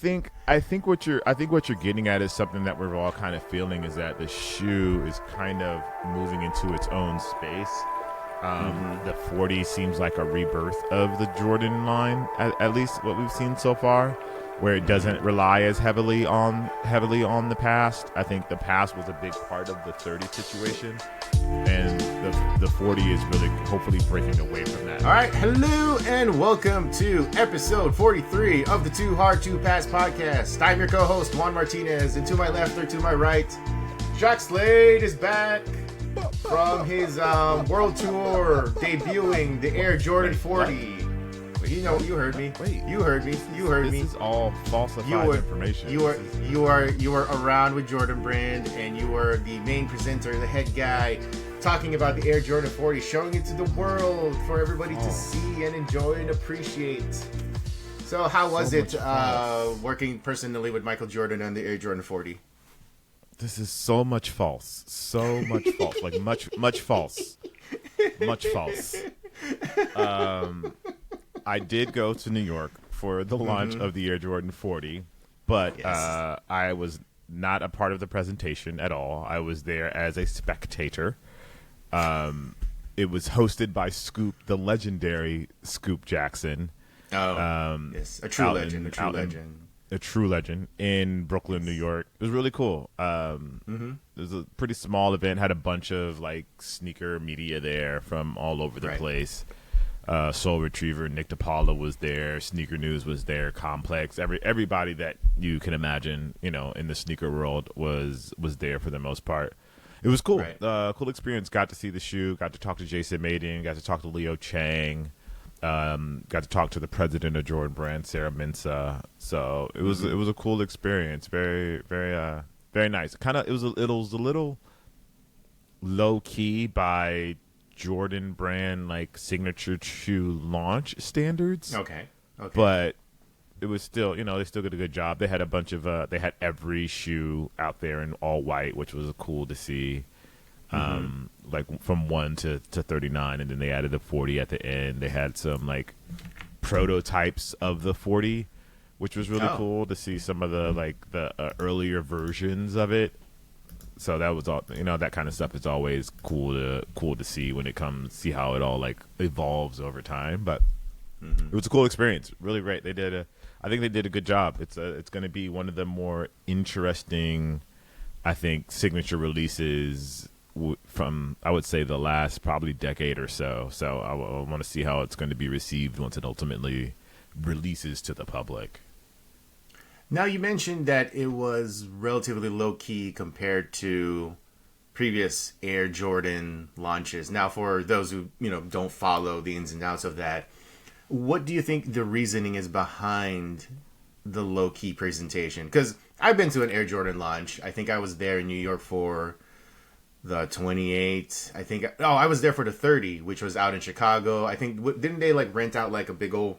I think what you're getting at is something that we're all kind of feeling is that the shoe is kind of moving into its own space. The 40 seems like a rebirth of the Jordan line, at least what we've seen so far, where it doesn't rely as heavily on the past. I think the past was a big part of the 30 situation, and the 40 is really hopefully breaking away from that. All right, hello and welcome to episode 43 of the Too Hard to Pass podcast. I'm your co-host Juan Martinez, and to my left or to my right, Jacques Slade is back from his world tour, debuting the Air Jordan 40. You heard me. You heard me. This is all falsified information. You were around with Jordan Brand, and you were the main presenter, the head guy, talking about the Air Jordan 40, showing it to the world for everybody to see and enjoy and appreciate. So how was it working personally with Michael Jordan on the Air Jordan 40? This is so much false. So much false. Like much false. Much false. I did go to New York for the launch of the Air Jordan 40, but yes. I was not a part of the presentation at all. I was there as a spectator. It was hosted by Scoop, the legendary Scoop Jackson. Yes, a true legend. A true legend in Brooklyn, New York. It was really cool. It was a pretty small event. Had a bunch of like sneaker media there from all over the place. Soul Retriever, Nick DiPaolo was there. Sneaker News was there. Complex, everybody that you can imagine, in the sneaker world was there for the most part. It was cool. Right. Cool experience. Got to see the shoe. Got to talk to Jason Maiden. Got to talk to Leo Chang. Got to talk to the president of Jordan Brand, Sarah Mensah. So it was a cool experience. Very, very, very nice. It was a little low key by Jordan Brand like signature shoe launch standards. Okay. But it was still, they still did a good job. They had a bunch of they had every shoe out there in all white, which was cool to see. Like from 1 to 39, and then they added the 40 at the end. They had some like prototypes of the 40, which was really cool to see some of the earlier versions of it. So that was all, that kind of stuff is always cool to see when it comes, see how it all like evolves over time. But it was a cool experience, really great. I think they did a good job. It's going to be one of the more interesting, I think, signature releases from, I would say, the last probably decade or so. So I want to see how it's going to be received once it ultimately releases to the public. Now, you mentioned that it was relatively low-key compared to previous Air Jordan launches. Now, for those who, don't follow the ins and outs of that, what do you think the reasoning is behind the low-key presentation? Because I've been to an Air Jordan launch. I think I was there in New York for the 28. I was there for the 30, which was out in Chicago. I think, didn't they like rent out like a big old,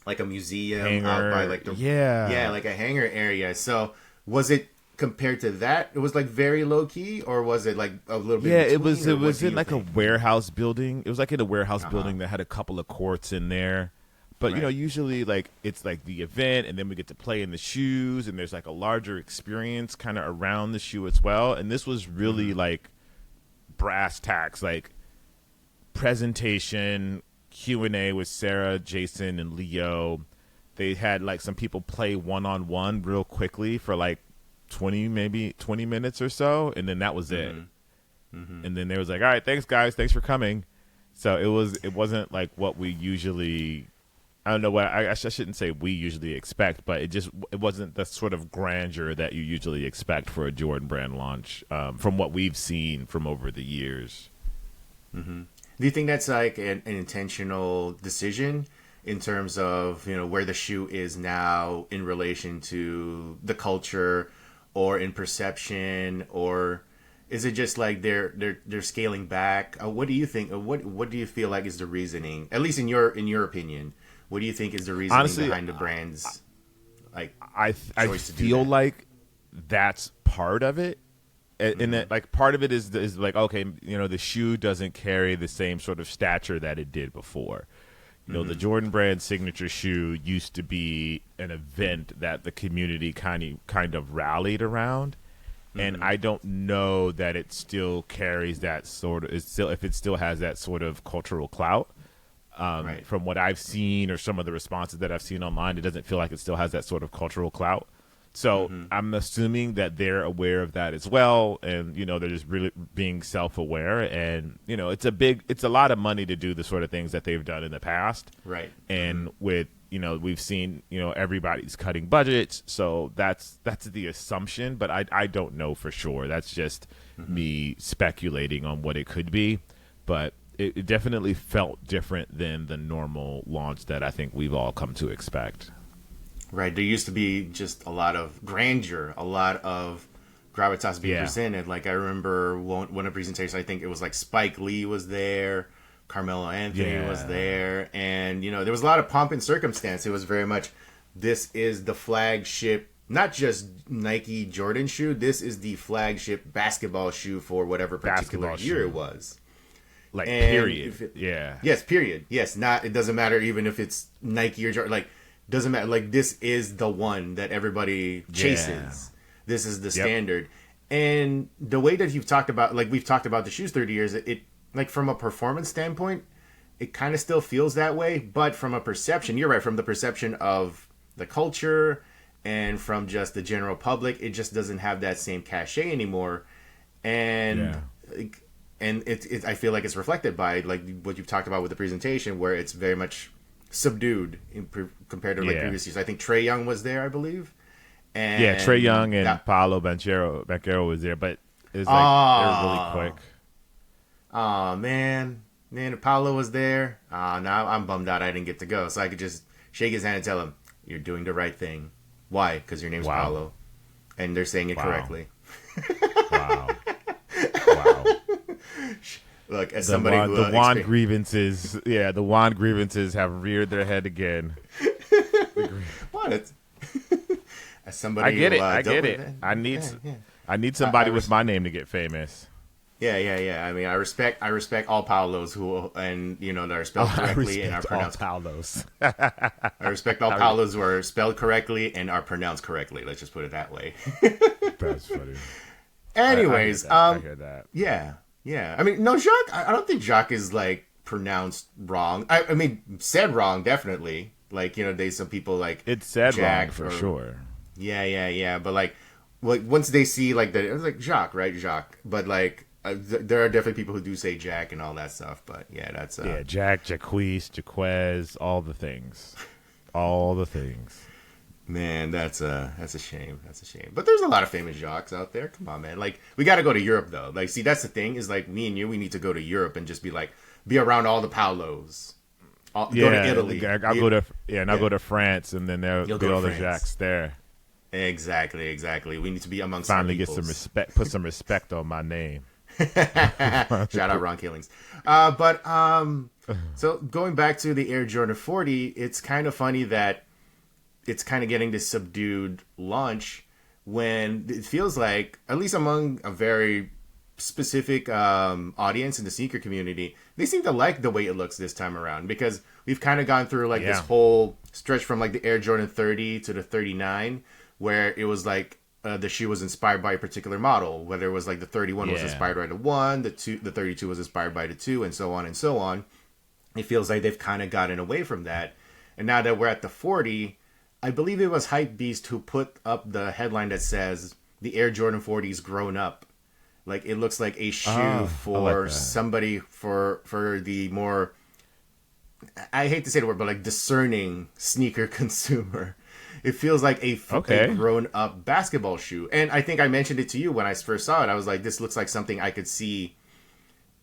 like a museum hangar, out by like like a hangar area? So was it compared to that? It was like very low key, or was it like a little bit? Yeah, it was in like a warehouse building. It was like in a warehouse building that had a couple of courts in there. But usually like it's like the event, and then we get to play in the shoes, and there's like a larger experience kind of around the shoe as well. And this was really like brass tacks, like presentation, Q&A with Sarah, Jason, and Leo. They had like some people play one-on-one real quickly for like 20 minutes or so, and then that was it. And then they was like, all right, thanks guys, thanks for coming. So it wasn't like what we usually, I don't know what, I shouldn't say we usually expect, but it wasn't the sort of grandeur that you usually expect for a Jordan Brand launch, from what we've seen from over the years. Do you think that's like an intentional decision in terms of, where the shoe is now in relation to the culture or in perception, or is it just like they're scaling back? What do you think? What do you feel like is the reasoning, at least in your opinion? What do you think is the reasoning behind the brand's like? I feel like that's part of it. And that, like, part of it is like, okay, the shoe doesn't carry the same sort of stature that it did before. You know, the Jordan Brand signature shoe used to be an event that the community kind of rallied around. And I don't know that it still carries that sort of, if it still has that sort of cultural clout. Right. From what I've seen or some of the responses that I've seen online, it doesn't feel like it still has that sort of cultural clout. So I'm assuming that they're aware of that as well. And, you know, they're just really being self-aware. And, you know, it's a lot of money to do the sort of things that they've done in the past. Right. And with, you know, we've seen, you know, everybody's cutting budgets. So that's the assumption. But I don't know for sure. That's just me speculating on what it could be. But it definitely felt different than the normal launch that I think we've all come to expect. Right. There used to be just a lot of grandeur, a lot of gravitas being presented. Like, I remember one of the presentations, I think it was like Spike Lee was there, Carmelo Anthony was there, and, you know, there was a lot of pomp and circumstance. It was very much, this is the flagship, not just Nike Jordan shoe, this is the flagship basketball shoe for whatever particular year it was. Like, and period. Yes, period. Yes, it doesn't matter even if it's Nike or Jordan. Like, doesn't matter. Like, this is the one that everybody chases. This is the standard. And the way that you've talked about, like, we've talked about the shoes 30 years, it like, from a performance standpoint, it kind of still feels that way. But from a perception, you're right, from the perception of the culture and from just the general public, it just doesn't have that same cachet anymore. And and it I feel like it's reflected by, like, what you've talked about with the presentation, where it's very much subdued compared to like previous years. I think Trae Young was there, I believe. And Trae Young and Paolo Banchero was there, but it's like they were really quick. Oh man, Paolo was there. Now I'm bummed out I didn't get to go, so I could just shake his hand and tell him, "You're doing the right thing." Why? Because your name's Paolo, and they're saying it correctly. Wow. Look, as somebody who the Juan grievances, the Juan grievances have reared their head again. What? As somebody, I get it. I need somebody with my name to get famous. Yeah. I mean, I respect all Paulos who, and you know, that are spelled correctly and are pronounced. Paulos. I respect all Paulos who are spelled correctly and are pronounced correctly. Let's just put it that way. That's funny. Anyways, I hear that. Yeah. I mean, no, Jacques. I don't think Jacques is like pronounced wrong. I mean, said wrong definitely. Like, you know, there's some people like it's said Jack wrong for sure. Yeah. But like once they see like it was like Jacques, right? Jacques. But like there are definitely people who do say Jack and all that stuff. But yeah, that's Jack, Jaquez, all the things. Man, that's a shame. That's a shame. But there's a lot of famous Jacques out there. Come on, man. Like, we got to go to Europe though. Like, see, that's the thing is like me and you, we need to go to Europe and just be around all the Paulos. Go to Italy. I'll go to France, and then they'll get all the Jacques there. Exactly. We need to be amongst finally get some respect. Put some respect on my name. Shout out Ron Killings. So going back to the Air Jordan 40, it's kind of funny that it's kind of getting this subdued launch when it feels like, at least among a very specific audience in the sneaker community, they seem to like the way it looks this time around, because we've kind of gone through like this whole stretch from like the Air Jordan 30 to the 39, where it was like the shoe was inspired by a particular model, whether it was like the 31 was inspired by the 1, the 32 was inspired by the 2, and so on and so on. It feels like they've kind of gotten away from that. And now that we're at the 40, I believe it was Hypebeast who put up the headline that says the Air Jordan 40's grown up. Like, it looks like a shoe for somebody for the more, I hate to say the word, but like discerning sneaker consumer. It feels like a grown up basketball shoe. And I think I mentioned it to you when I first saw it. I was like, this looks like something I could see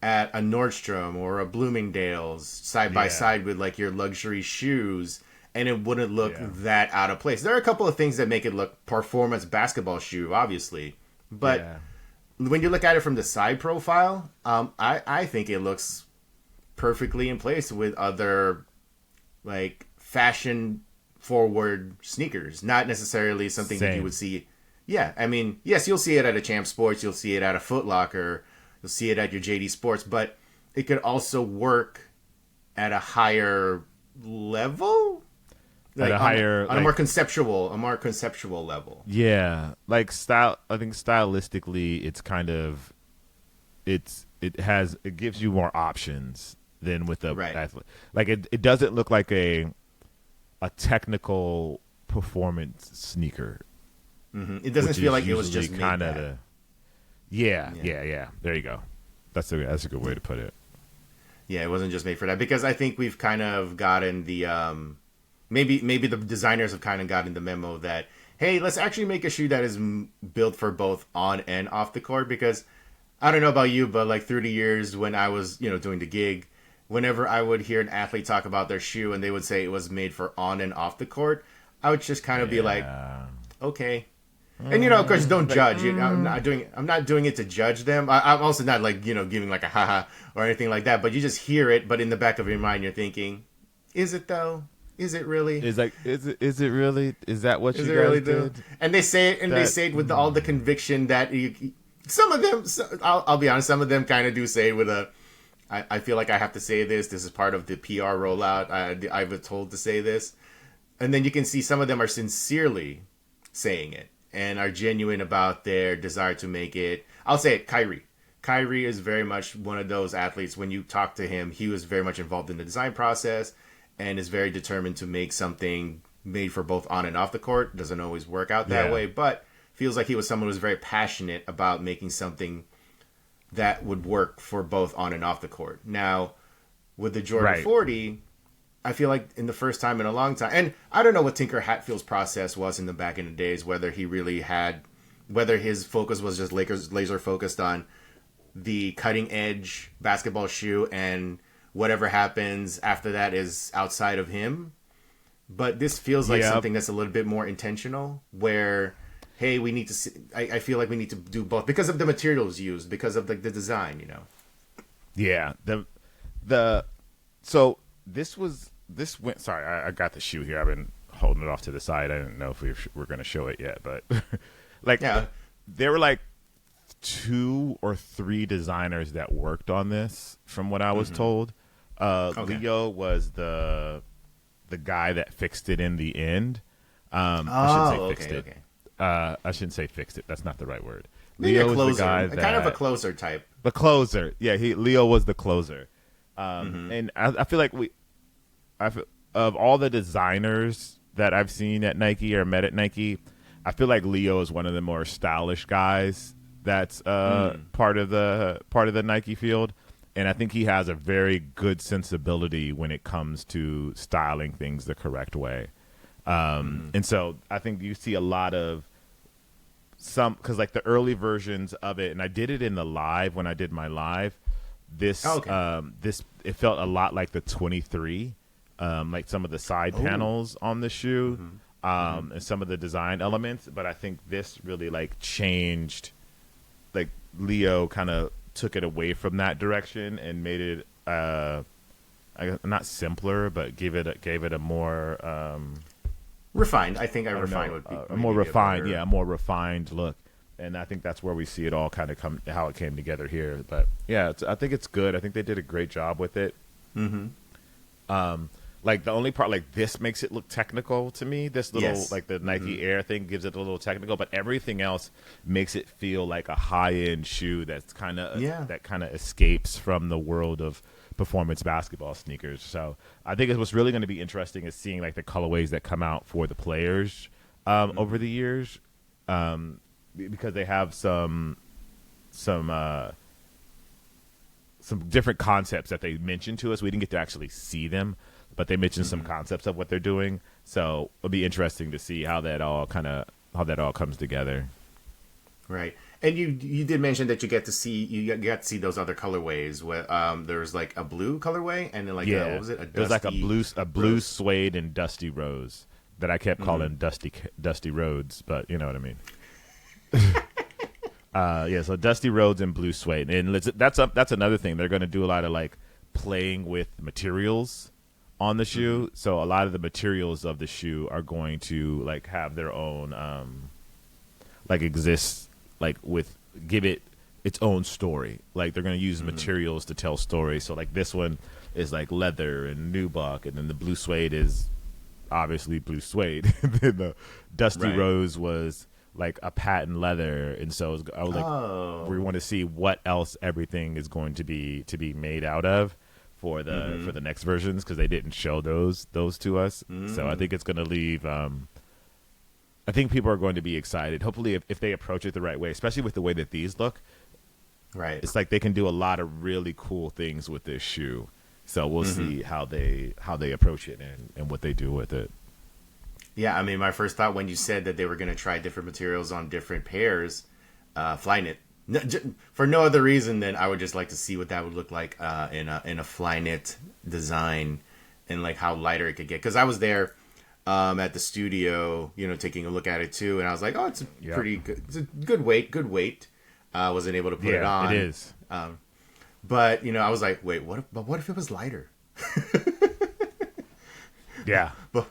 at a Nordstrom or a Bloomingdale's side by side with like your luxury shoes. And it wouldn't look that out of place. There are a couple of things that make it look performance basketball shoe, obviously. But when you look at it from the side profile, I think it looks perfectly in place with other like fashion forward sneakers. Not necessarily something that you would see. Yeah, I mean, yes, you'll see it at a Champ Sports. You'll see it at a Foot Locker. You'll see it at your JD Sports. But it could also work at a higher level, at a higher, on a more conceptual level. Yeah, like style. I think stylistically, it's kind of it gives you more options than with a athlete. Like it doesn't look like a technical performance sneaker. It doesn't feel like it was just kind of yeah. There you go. That's a good way to put it. Yeah, it wasn't just made for that, because I think we've kind of gotten the maybe the designers have kind of gotten the memo that, hey, let's actually make a shoe that is built for both on and off the court. Because I don't know about you, but like through the years when I was doing the gig, whenever I would hear an athlete talk about their shoe and they would say it was made for on and off the court, I would just kind of be like, okay. And of course, don't judge. I'm not doing it to judge them. I'm also not like giving like a haha or anything like that. But you just hear it. But in the back of your mind, you're thinking, is it though? Is it really? Is it really? Is that what you guys really did? And they say it, they say it with all the conviction that some of them. I'll be honest. Some of them kind of do say it with a. I feel like I have to say this. This is part of the PR rollout. I was told to say this, and then you can see some of them are sincerely saying it and are genuine about their desire to make it. I'll say it, Kyrie. Kyrie is very much one of those athletes. When you talk to him, he was very much involved in the design process and is very determined to make something made for both on and off the court. Doesn't always work out that way, but feels like he was someone who was very passionate about making something that would work for both on and off the court. Now, with the Jordan 40... I feel like in the first time in a long time, and I don't know what Tinker Hatfield's process was in the back in the days, whether his focus was just laser focused on the cutting edge basketball shoe, and whatever happens after that is outside of him. But this feels like something that's a little bit more intentional, where, hey, we need to see, I feel like we need to do both because of the materials used, because of the design, Yeah. This went. Sorry, I got the shoe here. I've been holding it off to the side. I didn't know if we were going to show it yet, but there were like 2 or 3 designers that worked on this, from what I was told. Leo was the guy that fixed it in the end. I shouldn't say fixed it. Okay. I shouldn't say fixed it. That's not the right word. Leo was the guy that, kind of a closer type. The closer, yeah. Leo was the closer, and I feel like of all the designers that I've seen at Nike or met at Nike, I feel like Leo is one of the more stylish guys that's part of the Nike field, and I think he has a very good sensibility when it comes to styling things the correct way. And so I think you see a lot of because like the early versions of it, and I did it in the live when I did my live. It felt a lot like the 23. Like some of the side panels on the shoe, and some of the design elements. But I think this really like changed, like Leo kind of took it away from that direction and made it, not simpler, but gave it a more, refined. I think refined would be a more refined, a more refined look. And I think that's where we see it all kind of how it came together here. But yeah, I think it's good. I think they did a great job with it. Like the only part, like this makes it look technical to me. This little, like the Nike Air thing gives it a little technical, but everything else makes it feel like a high-end shoe that's kind of that kind of escapes from the world of performance basketball sneakers. So I think what's really going to be interesting is seeing like the colorways that come out for the players over the years, because they have some different concepts that they mentioned to us. We didn't get to actually see them, but they mentioned some concepts of what they're doing. So it'll be interesting to see how that all comes together. Right. And you did mention that you got to see those other colorways. Where there's like a blue colorway and then like what was it? It was like a blue suede and dusty rose that I kept calling dusty roads, but you know what I mean. So dusty roads and blue suede, and that's another thing. They're going to do a lot of like playing with materials on the shoe. So a lot of the materials of the shoe are going to like have their own like exist, like with give it its own story. Like they're going to use materials to tell stories. So like this one is like leather and nubuck, and then the blue suede is obviously blue suede. Then the dusty rose was like a patent leather, and so I was like, we want to see what else everything is going to be made out of for the next versions, because they didn't show those to us. So I think it's going to leave. I think people are going to be excited. Hopefully, if they approach it the right way, especially with the way that these look. Right. It's like they can do a lot of really cool things with this shoe. So we'll see how they approach it and what they do with it. Yeah, I mean, my first thought when you said that they were going to try different materials on different pairs, Flyknit, for no other reason than I would just like to see what that would look like in a Flyknit design, and like how lighter it could get. Because I was there at the studio, taking a look at it too, and I was like, oh, it's a pretty good, it's a good weight. Wasn't able to put it on. It is. But I was like, wait, what if it was lighter? Yeah. But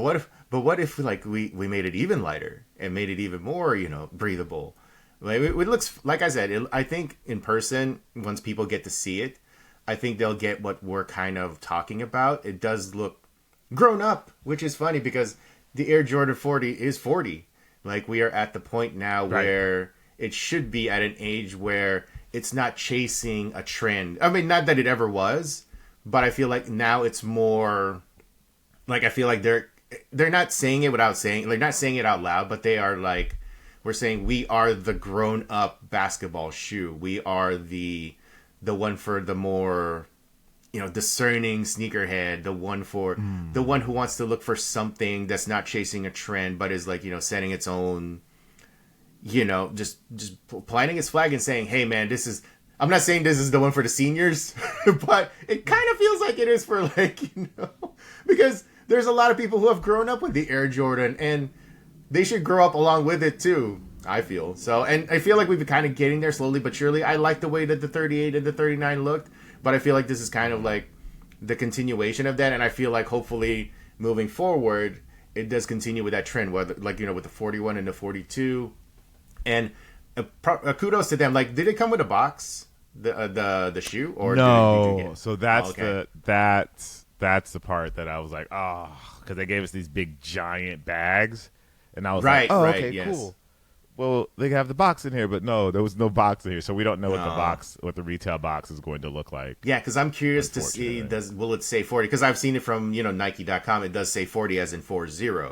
what if like we made it even lighter and made it even more, breathable? Like, it looks, like I said, I think in person, once people get to see it, I think they'll get what we're kind of talking about. It does look grown up, which is funny because the Air Jordan 40 is 40. Like, we are at the point now where it should be at an age where it's not chasing a trend. I mean, not that it ever was, but I feel like now it's more like, I feel like they're not saying it without saying, like, not saying it out loud, but they are like, we're saying we are the grown up basketball shoe. We are the one for the more, discerning sneakerhead, the one for the one who wants to look for something that's not chasing a trend, but is like, setting its own, just planting its flag and saying, hey man, I'm not saying this is the one for the seniors, but it kind of feels like it is for, like, because there's a lot of people who have grown up with the Air Jordan, and they should grow up along with it too, I feel. So, and I feel like we've been kind of getting there slowly but surely. I like the way that the 38 and the 39 looked, but I feel like this is kind of like the continuation of that, and I feel like hopefully moving forward, it does continue with that trend, whether, like, with the 41 and the 42. And kudos to them. Like, did it come with a box, the shoe, or no? Did you get... So that's that's the part that I was like, because they gave us these big giant bags, and I was like, okay, cool. Well, they have the box in here, but no, there was no box in here, so we don't know what the retail box is going to look like. Yeah, because I'm curious to see, will it say 40? Because I've seen it from Nike.com. It does say 40 as in 40. They're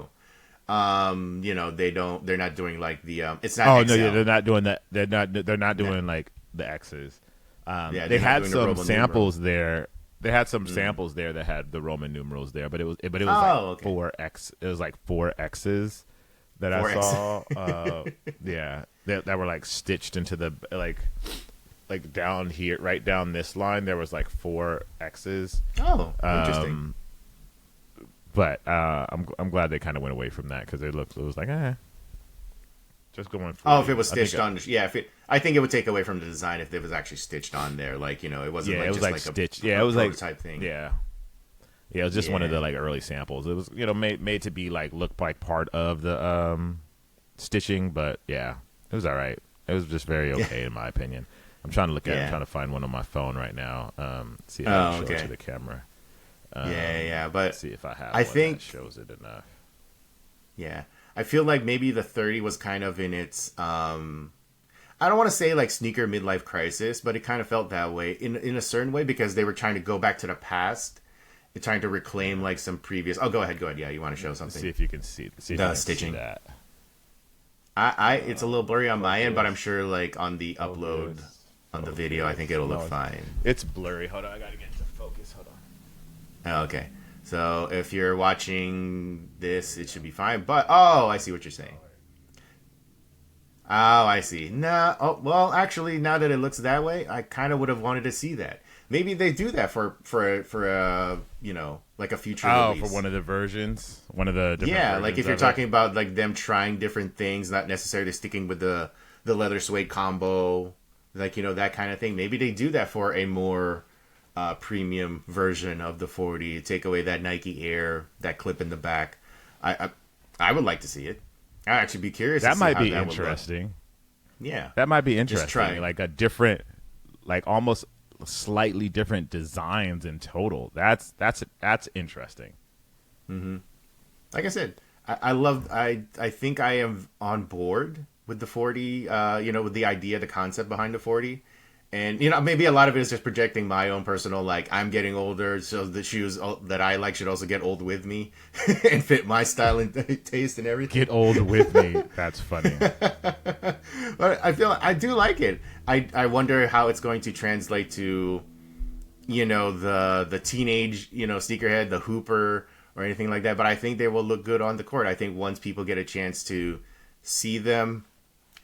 not doing like the it's not XL. They're not doing that. They're not doing like the X's. They had some samples there. They had some samples there that had the Roman numerals there, but it was like 4X. It was like 4 X's that I saw. That were like stitched into the like down here, right down this line. There was like 4 X's. Oh, interesting. But I'm glad they kind of went away from that, because it was like, just going for if it was stitched on, I think it would take away from the design if it was actually stitched on there, like, it wasn't like, it was just like stitched. It was like prototype thing. Yeah, it was just one of the like early samples. It was made to be like look like part of the stitching, but yeah, it was all right. It was just very okay in my opinion. I'm trying to look at it. I'm trying to find one on my phone right now. See how I can show it to the camera. But see if I have. I think that shows it enough. Yeah, I feel like maybe the 30 was kind of in its. I don't want to say like sneaker midlife crisis, but it kind of felt that way in a certain way, because they were trying to go back to the past, and trying to reclaim like some previous. Oh, go ahead. Yeah, you want to show something? See if you can see the stitching. See that. It's a little blurry on my end, but I'm sure like on the upload on the video, I think it'll look fine. It's blurry. Hold on, I gotta get to focus. Hold on. Oh, okay. So if you're watching this, it should be fine. But I see what you're saying. Oh, I see. Well, actually, now that it looks that way, I kind of would have wanted to see that. Maybe they do that for like a future release. For one of the versions, one of the different versions like if you're talking about like them trying different things, not necessarily sticking with the leather suede combo, like that kind of thing. Maybe they do that for a more premium version of the 40. Take away that Nike Air, that clip in the back. I would like to see it. I'd actually be curious. That might be interesting. Yeah. That might be Just try. interesting. Like a different, like almost slightly different designs in total. That's interesting. Like I said, I think I am on board with the 40, with the idea, the concept behind the 40. And, maybe a lot of it is just projecting my own personal, like, I'm getting older, so the shoes that I like should also get old with me and fit my style and taste and everything. Get old with me. That's funny. But I do like it. I wonder how it's going to translate to, the teenage, sneakerhead, the hooper, or anything like that. But I think they will look good on the court. I think once people get a chance to see them,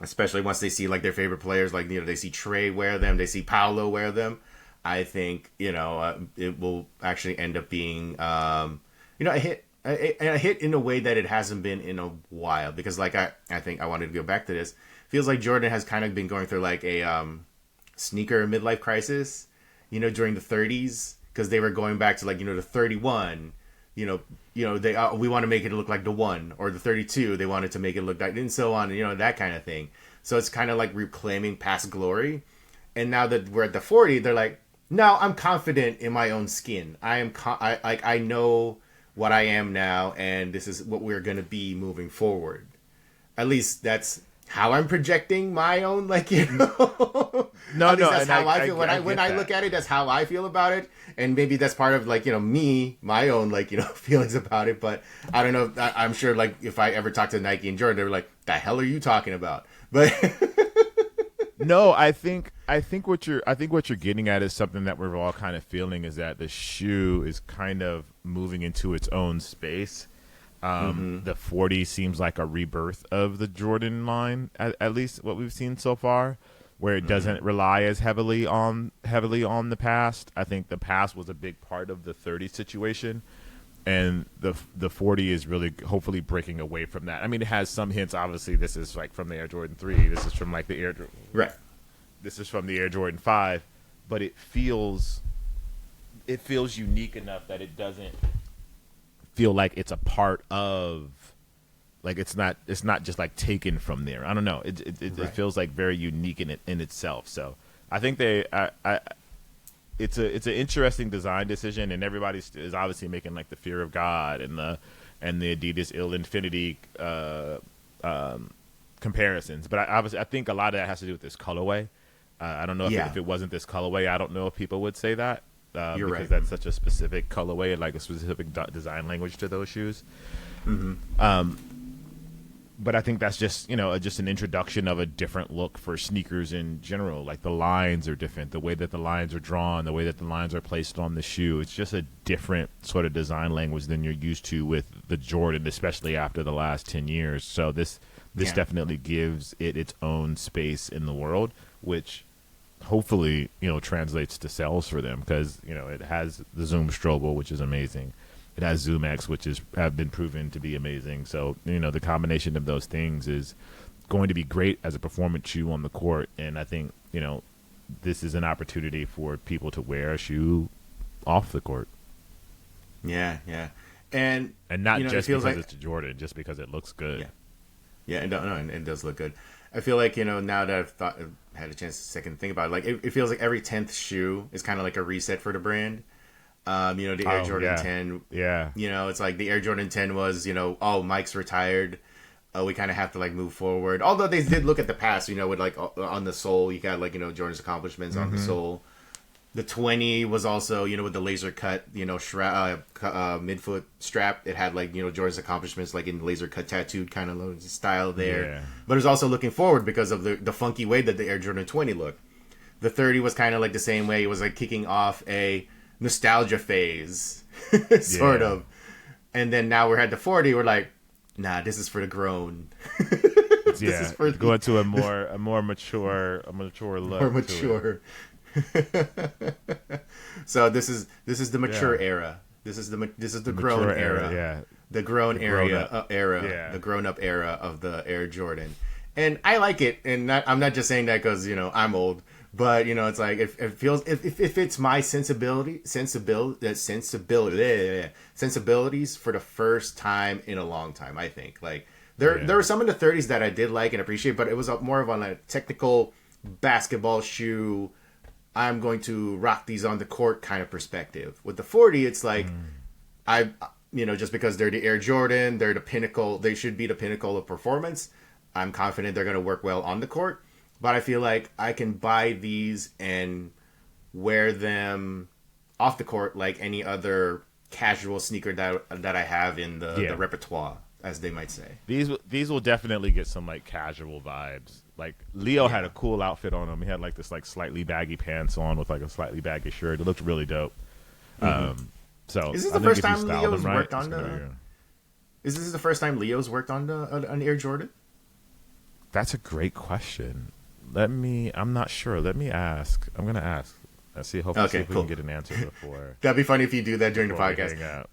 especially once they see like their favorite players, like they see Trey wear them, they see Paolo wear them, I think it will actually end up being a hit in a way that it hasn't been in a while. Because like I think I wanted to go back to this. Feels like Jordan has kind of been going through like a sneaker midlife crisis, during the 30s, because they were going back to like the 31. They we want to make it look like the 1, or the 32. They wanted to make it look like, and so on, that kind of thing. So it's kind of like reclaiming past glory. And now that we're at the 40, they're like, no, I'm confident in my own skin. I know what I am now, and this is what we're gonna be moving forward. At least that's how I'm projecting my own, No, that's how I feel when I look at it. That's how I feel about it, and maybe that's part of like me, my own feelings about it. But I don't know. I'm sure like if I ever talk to Nike and Jordan, they were like, "The hell are you talking about?" But no, I think what you're getting at is something that we're all kind of feeling, is that the shoe is kind of moving into its own space. The 40 seems like a rebirth of the Jordan line, at least what we've seen so far, where it doesn't rely as heavily on the past. I think the past was a big part of the 30 situation, and the 40 is really hopefully breaking away from that. I mean, it has some hints. Obviously, this is like from the Air Jordan 3. This is from like the Air Jordan. Right. This is from the Air Jordan 5, but it feels unique enough that it doesn't feel like it's a part of, like it's not just like taken from there. I don't know. It feels like very unique in itself. So I think it's an interesting design decision, and everybody is obviously making like the Fear of God and the Adidas Ill Infinity comparisons. But I think a lot of that has to do with this colorway. I don't know if it wasn't this colorway, I don't know if people would say that. You're because right. that's such a specific colorway and like a specific design language to those shoes. But I think that's just an introduction of a different look for sneakers in general. Like the lines are different, the way that the lines are drawn, the way that the lines are placed on the shoe. It's just a different sort of design language than you're used to with the Jordan, especially after the last 10 years. So this definitely gives it its own space in the world, which hopefully translates to sales for them, because it has the Zoom Strobel, which is amazing. It has Zoom X, which have been proven to be amazing. So the combination of those things is going to be great as a performance shoe on the court. And I think this is an opportunity for people to wear a shoe off the court. Yeah, and not just because like it's a Jordan, just because it looks good. Yeah, and it does look good. I feel like now that I've had a chance to second think about it, like it feels like every 10th shoe is kind of like a reset for the brand. The Air Jordan 10. Yeah. It's like the Air Jordan 10 was, Mike's retired. We kind of have to like move forward. Although they did look at the past, with like on the sole, you got like Jordan's accomplishments on the sole. The 20 was also, with the laser cut, midfoot strap. It had like, Jordan's accomplishments like in laser cut tattooed kind of style there. Yeah. But it was also looking forward because of the funky way that the Air Jordan 20 looked. The 30 was kind of like the same way. It was like kicking off a nostalgia phase, sort of. And then now we're at the 40. We're like, nah, this is for the grown. This is for going to a more mature look. More mature. So this is the mature era. This is the grown era. Yeah. The grown era. The grown up era of the Air Jordan. And I like it, and I'm not just saying that because I'm old, but it's like it feels if it's my sensibilities for the first time in a long time. I think like There were some in the 30s that I did like and appreciate, but it was more of on a technical basketball shoe. I'm going to rock these on the court kind of perspective. With the 40, it's like just because they're the Air Jordan, they're the pinnacle. They should be the pinnacle of performance. I'm confident they're going to work well on the court, but I feel like I can buy these and wear them off the court like any other casual sneaker that I have in the repertoire, as they might say. These will definitely get some like casual vibes. Like Leo had a cool outfit on him. He had like this like slightly baggy pants on with like a slightly baggy shirt. It looked really dope. So is this the first time Leo's worked on the? Is this the first time Leo's worked on an Air Jordan? That's a great question. I'm not sure. Let me ask. I'm gonna ask. Let's see. Hopefully, see if we can get an answer before. That'd be funny if you do that during the podcast.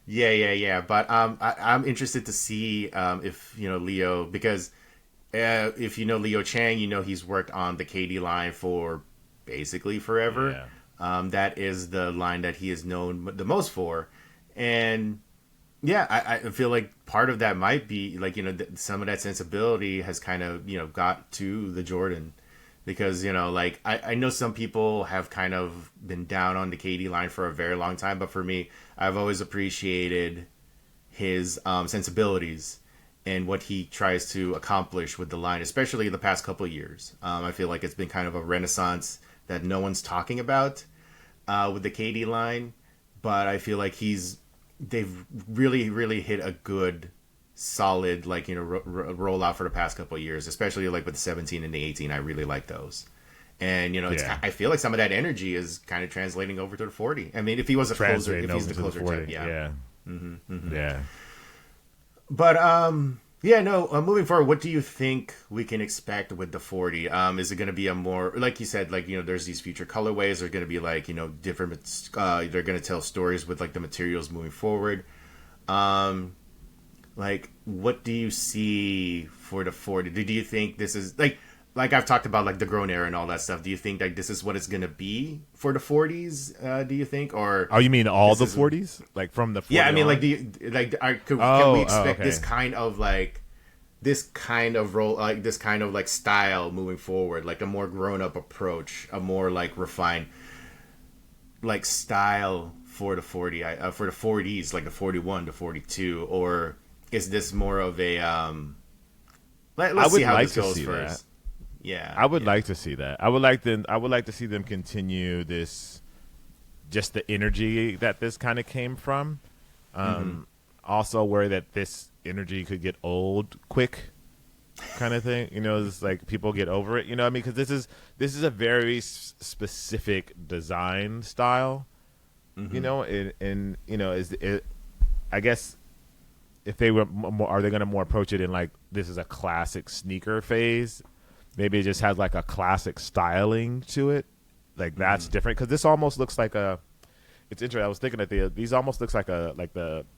Yeah. But I'm interested to see if Leo, because if you know Leo Chang, he's worked on the KD line for basically forever. Yeah. That is the line that he is known the most for, and I feel like part of that might be like some of that sensibility has kind of got to the Jordan. Because, like, I know some people have kind of been down on the KD line for a very long time. But for me, I've always appreciated his sensibilities and what he tries to accomplish with the line, especially the past couple of years. I feel like it's been kind of a renaissance that no one's talking about with the KD line. But I feel like they've really, really hit a good solid roll out for the past couple of years, especially like with the 17 and the 18. I really like those, and I feel like some of that energy is kind of translating over to the 40. I mean, if he was a closer, if he's the closer type, yeah. But moving forward, what do you think we can expect with the 40? Is it going to be a more, like you said, like there's these future colorways? They're going to be like different. They're going to tell stories with like the materials moving forward. Like, what do you see for the 40? Do you think this is like I've talked about like the grown era and all that stuff? Do you think like this is what it's gonna be for the 40s? Do you think, or you mean all the 40s, like from the 40 yeah? I mean, on? like, can we expect this kind of style moving forward, like a more grown up approach, a more like refined like style for the 40 for the 40s, like the 41 to 42, or is this more of a let's see how this goes first. Yeah, I would like to see that. I would like to see them continue this, just the energy that this kind of came from. Also worry that this energy could get old quick, kind of thing. It's like people get over it. You know what I mean? Because this is a very specific design style. I guess if they were more, are they going to more approach it in like this is a classic sneaker phase? Maybe it just has like a classic styling to it, like that's different. Because this almost looks like it's interesting. I was thinking that these almost looks like a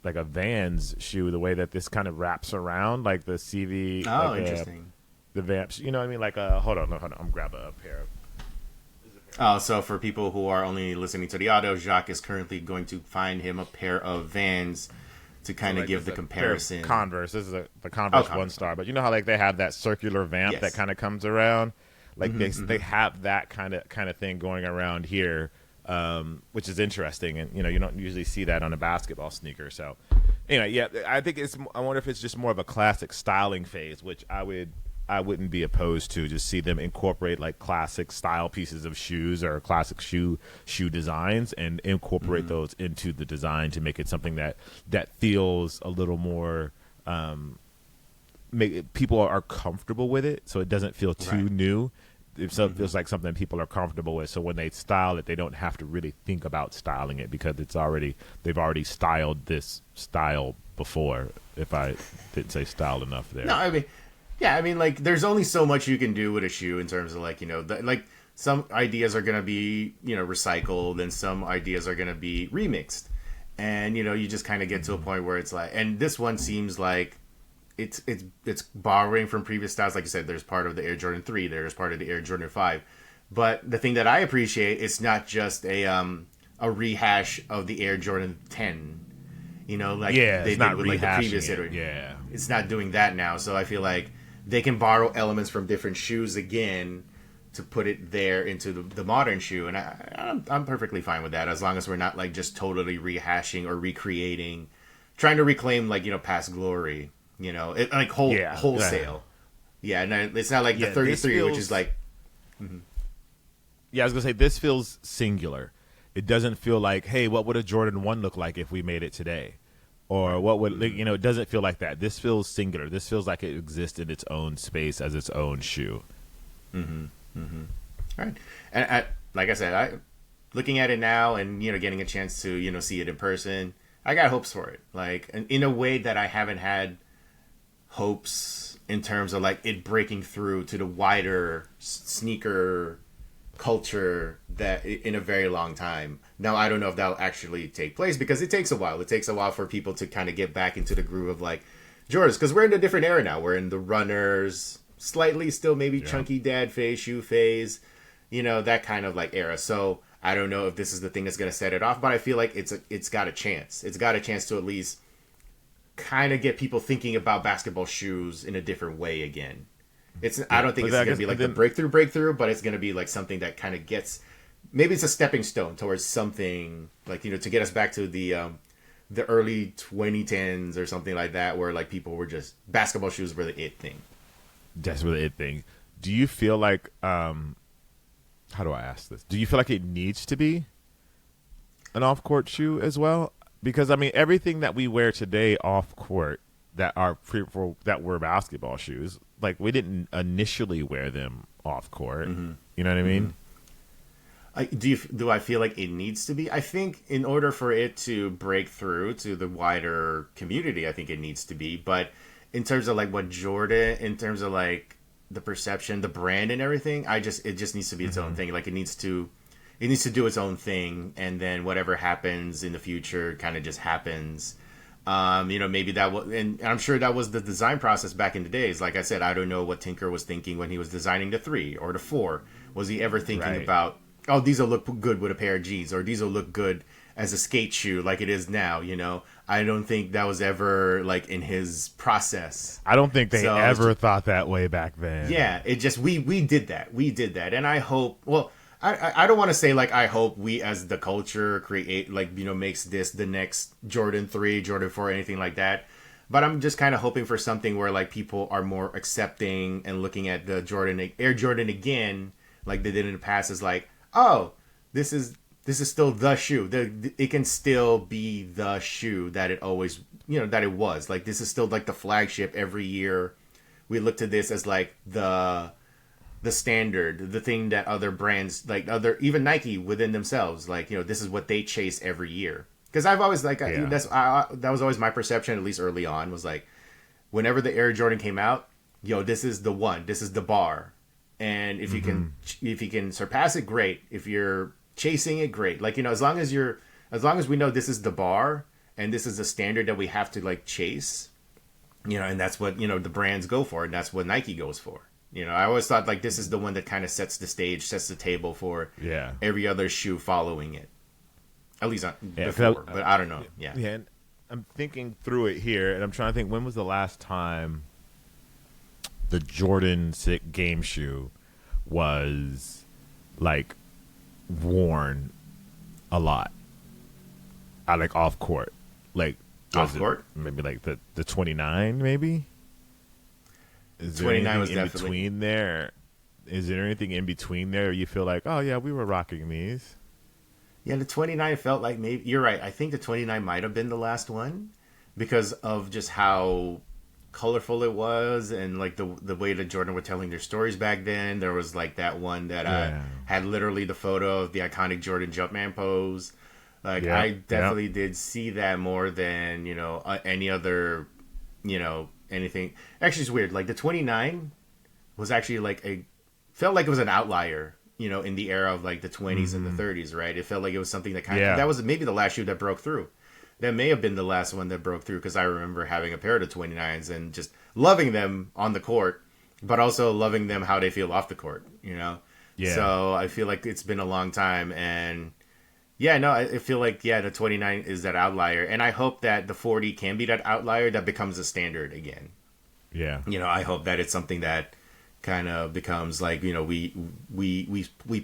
Vans shoe, the way that this kind of wraps around, like the CV. Oh, like interesting. The Vamps, you know what I mean? Like hold on, I'm grabbing a pair of. So for people who are only listening to the audio, Jacques is currently going to find him a pair of Vans to kind of give the comparison. Converse. This is the Converse One Star, but you know how like they have that circular vamp that kind of comes around, like they have that kind of thing going around here, which is interesting, and you don't usually see that on a basketball sneaker. So anyway, I think I wonder if it's just more of a classic styling phase, which I wouldn't be opposed to. Just see them incorporate like classic style pieces of shoes or classic shoe designs and incorporate those into the design to make it something that feels a little more people are comfortable with it, so it doesn't feel too new. It feels like something people are comfortable with, so when they style it, they don't have to really think about styling it because they've already styled this style before. If I didn't say style enough there. No, I mean, yeah, I mean, like, there's only so much you can do with a shoe in terms of, like, like, some ideas are going to be, recycled, and some ideas are going to be remixed. And, you just kind of get to a point where it's like, and this one seems like it's borrowing from previous styles. Like you said, there's part of the Air Jordan 3, there's part of the Air Jordan 5. But the thing that I appreciate, it's not just a rehash of the Air Jordan 10. like Yeah, they it's did not with like the rehashing previous it. iteration. Yeah. It's not doing that now, so I feel like they can borrow elements from different shoes again to put it there into the modern shoe, and I'm perfectly fine with that as long as we're not like just totally rehashing or recreating, trying to reclaim like past glory, like Yeah. wholesale. Yeah, and it's not like the Yeah, 33, which is like. Yeah, I was gonna say this feels singular. It doesn't feel like, hey, what would a Jordan 1 look like if we made it today? Or what would, it doesn't feel like that. This feels singular. This feels like it exists in its own space as its own shoe. All right. And like I said, looking at it now and, getting a chance to, see it in person, I got hopes for it. Like, in a way that I haven't had hopes in terms of, like, it breaking through to the wider sneaker culture that in a very long time. Now I don't know if that'll actually take place because it takes a while. It takes a while for people to kind of get back into the groove of like Jordans, because we're in a different era now. We're in the runners, slightly still maybe chunky dad phase, shoe phase, that kind of like era. So I don't know if this is the thing that's going to set it off, but I feel like it's got a chance. It's got a chance to at least kind of get people thinking about basketball shoes in a different way again. I don't think it's going to be like the breakthrough, but it's going to be like something that kind of gets, maybe it's a stepping stone towards something like, to get us back to the early 2010s or something like that, where like people were just, basketball shoes were the it thing. That's really it thing. Do you feel like, how do I ask this? Do you feel like it needs to be an off-court shoe as well? Because I mean, everything that we wear today off-court that were basketball shoes, like we didn't initially wear them off court. You know what I mean? Do I feel like it needs to be? I think in order for it to break through to the wider community, I think it needs to be. But in terms of like what Jordan, in terms of like the perception, the brand, and everything, it just needs to be its own thing. Like it needs to do its own thing, and then whatever happens in the future kind of just happens. Maybe that was, and I'm sure that was the design process back in the days. Like I said, I don't know what Tinker was thinking when he was designing the 3 or the 4. Was he ever thinking about, oh, these will look good with a pair of jeans, or these will look good as a skate shoe like it is now, I don't think that was ever like in his process. I don't think they ever thought that way back then. Yeah, it just, we did that. And I hope, well, I don't want to say like I hope we as the culture create like makes this the next Jordan 3, Jordan 4, anything like that. But I'm just kind of hoping for something where like people are more accepting and looking at the Air Jordan again, like they did in the past, as like, oh, this is still the shoe. It can still be the shoe that it always that it was. Like this is still like the flagship every year. We look to this as like the standard, the thing that other brands, like even Nike within themselves, like, this is what they chase every year. Because I've always like, that was always my perception, at least early on, was like, whenever the Air Jordan came out, this is the one, this is the bar. And if you can surpass it, great. If you're chasing it, great. Like, as long as we know this is the bar and this is the standard that we have to like chase, and that's what, the brands go for. And that's what Nike goes for. I always thought like this is the one that kind of sets the stage, sets the table for every other shoe following it. At least before, but I don't know. Yeah. And I'm thinking through it here, and I'm trying to think, when was the last time the Jordan 6 game shoe was like worn a lot? I like off court, like off court, maybe like the 29, maybe. Is there 29 was in definitely between there? Is there anything in between there you feel like, oh yeah, we were rocking these? Yeah, the 29 felt like maybe you're right. I think the 29 might have been the last one because of just how colorful it was and like the way that Jordan were telling their stories back then. There was like that one that had literally the photo of the iconic Jordan Jumpman pose. Like I definitely did see that more than any other anything. Actually, it's weird. Like the 29 was actually like felt like it was an outlier, in the era of like the 20s and the 30s, right? It felt like it was something that that was maybe the last shoe that broke through. That may have been the last one that broke through, because I remember having a pair of the 29s and just loving them on the court, but also loving them how they feel off the court, Yeah. So I feel like it's been a long time, and Yeah, no, I feel like the 29 is that outlier, and I hope that the 40 can be that outlier that becomes a standard again. Yeah. I hope that it's something that kind of becomes like, we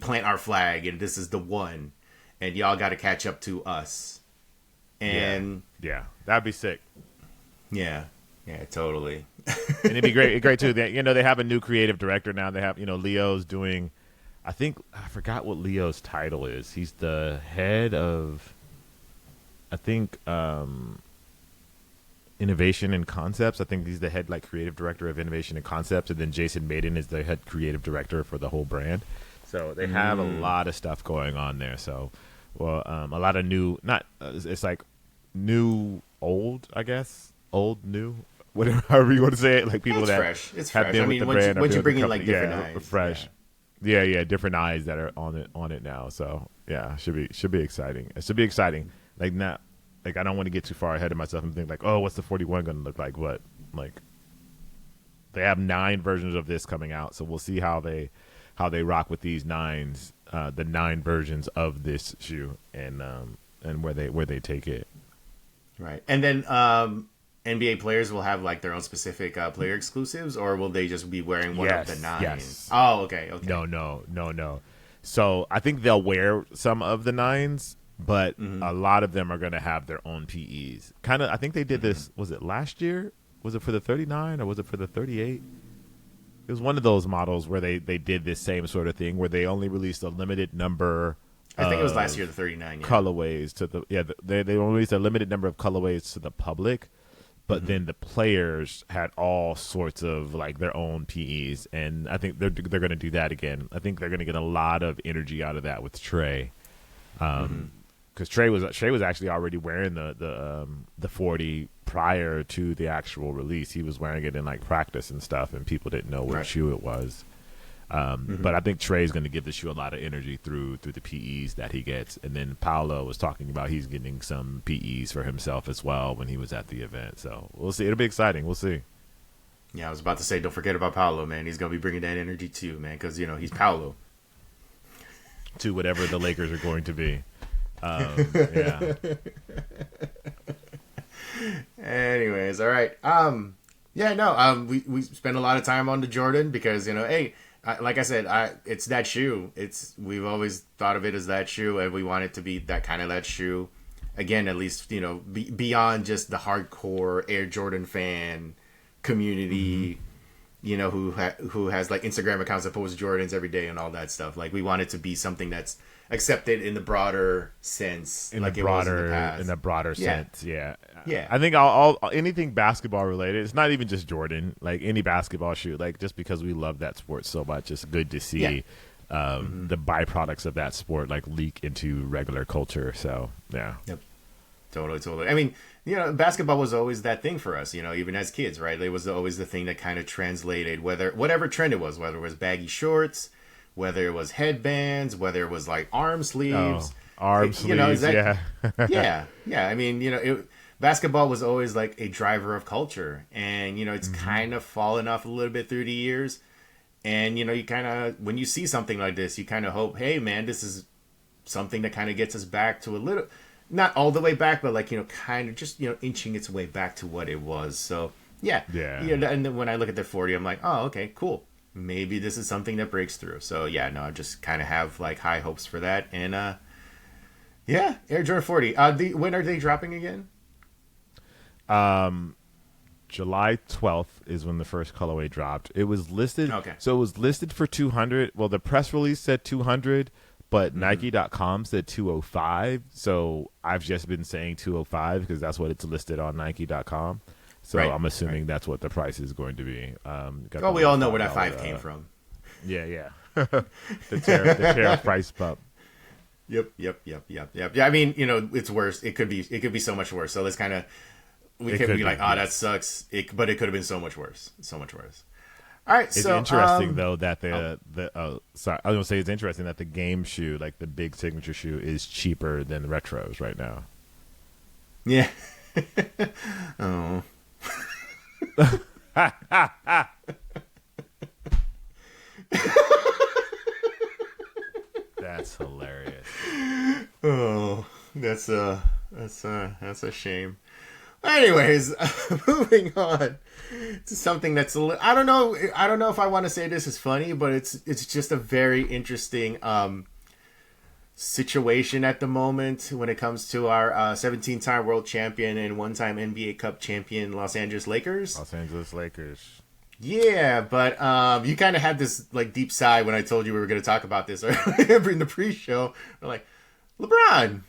plant our flag and this is the one, and y'all got to catch up to us. And yeah, that'd be sick. Yeah, totally. And it'd be great too. They have a new creative director now. They have Leo's doing. I forgot what Leo's title is. He's the head of, I think, innovation and concepts. I think he's the head creative director of innovation and concepts, and then Jason Maiden is the head creative director for the whole brand. So they have a lot of stuff going on there. So, a lot of new, it's like new, old, I guess, old, new, whatever, however you want to say it. Like people that fresh. It's have fresh. been with the brand. Once you bring in different eyes, fresh. Yeah, different eyes that are on it now. So should be exciting. It should be exciting. I don't want to get too far ahead of myself and think what's the 41 going to look like? But they have 9 versions of this coming out, so we'll see how they rock with these 9s, the 9 versions of this shoe, and where they take it. Right, and then NBA players will have their own specific player exclusives, or will they just be wearing one of the 9? Yes. Oh, okay. No. So I think they'll wear some of the 9s, but a lot of them are going to have their own PEs. Kind of, I think they did this. Was it last year? Was it for the 39 or was it for the 38? It was one of those models where they did this same sort of thing where they only released a limited number. I think it was last year, the 39. Yeah. Colorways to they only released a limited number of colorways to the public. But then the players had all sorts of their own PEs, and I think they're going to do that again. I think they're going to get a lot of energy out of that with Trey, because Trey was actually already wearing the 40 prior to the actual release. He was wearing it in practice and stuff, and people didn't know what shoe it was. But I think Trey's going to give the shoe a lot of energy through the PEs that he gets. And then Paolo was talking about he's getting some PEs for himself as well when he was at the event. So we'll see. It'll be exciting. We'll see. Yeah, I was about to say, don't forget about Paolo, man. He's going to be bringing that energy too, man, because, he's Paolo. To whatever the Lakers are going to be. Yeah. Anyways, all right. We spend a lot of time on the Jordan because, hey, like I said, it's that shoe. We've always thought of it as that shoe, and we want it to be that shoe. Again, at least beyond just the hardcore Air Jordan fan community, who has Instagram accounts that post Jordans every day and all that stuff. We want it to be something that's accepted in the broader sense, in the broader sense. Yeah. I think all anything basketball related. It's not even just Jordan. Any basketball shoe. Just because we love that sport so much, it's good to see the byproducts of that sport leak into regular culture. So yeah. Yep. Totally. I mean, basketball was always that thing for us. Even as kids, right? It was always the thing that kind of translated whatever trend it was, whether it was baggy shorts, whether it was headbands, whether it was arm sleeves. Arm sleeves, yeah. Yeah. I mean, basketball was always a driver of culture. And, it's kind of fallen off a little bit through the years. And, you kind of, when you see something like this, you kind of hope, hey, man, this is something that kind of gets us back to a little, not all the way back, but kind of just, inching its way back to what it was. So, yeah. And then when I look at the 40, I'm like, oh, okay, cool. Maybe this is something that breaks through. So I just kind of have high hopes for that. And Air Jordan 40. When are they dropping again? July 12th is when the first colorway dropped. It was listed. Okay. So it was listed for 200. Well, the press release said 200, but Nike.com said 205. So I've just been saying 205 because that's what it's listed on Nike.com. So I'm assuming that's what the price is going to be. We all know where that 5 came from. Yeah. the tariff price bump. Yep. Yeah, I mean, it's worse. It could be so much worse. So let's kind of, we could be that sucks. But it could have been so much worse. So much worse. All right. It's interesting though that I was going to say it's interesting that the game shoe, the big signature shoe, is cheaper than the retros right now. Yeah. Oh. That's hilarious. Oh, That's a shame. Anyways, moving on to something that's I don't know if I want to say this is funny, but it's just a very interesting situation at the moment when it comes to our 17-time world champion and one-time NBA Cup champion Los Angeles Lakers. Los Angeles Lakers. Yeah, but you kind of had this like deep sigh when I told you we were going to talk about this earlier in the pre-show. We're like, LeBron,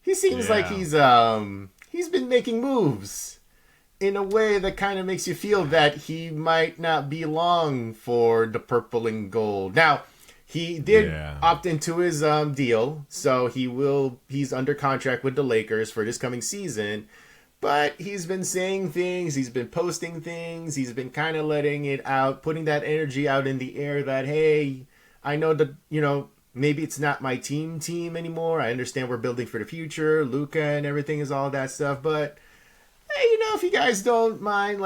he seems like he's been making moves in a way that kind of makes you feel that he might not be long for the purple and gold. Now, he did opt into his deal, so he's under contract with the Lakers for this coming season. But he's been saying things, he's been posting things, he's been kind of letting it out, putting that energy out in the air that, hey, I know that, maybe it's not my team anymore. I understand we're building for the future. Luka and everything is all that stuff. But, hey, if you guys don't mind,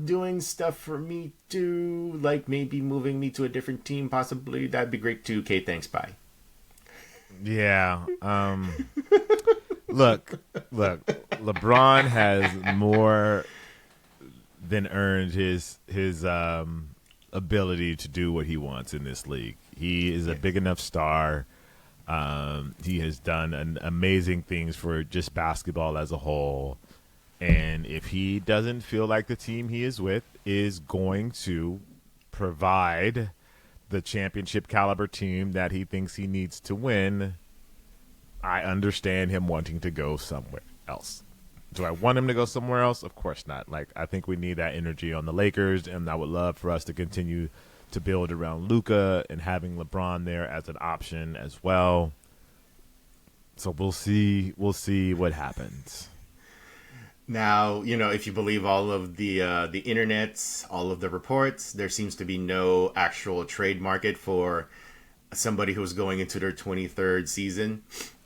doing stuff for me too, like maybe moving me to a different team, possibly, that'd be great too. Okay, thanks, bye. Yeah. Look. LeBron has more than earned his ability to do what he wants in this league. He is a big enough star. He has done amazing things for just basketball as a whole. And if he doesn't feel like the team he is with is going to provide the championship caliber team that he thinks he needs to win, I understand him wanting to go somewhere else. Do I want him to go somewhere else? Of course not. I think we need that energy on the Lakers, and I would love for us to continue to build around Luka and having LeBron there as an option as well. So we'll see what happens. Now, if you believe all of the internets, all of the reports, there seems to be no actual trade market for somebody who's going into their 23rd season.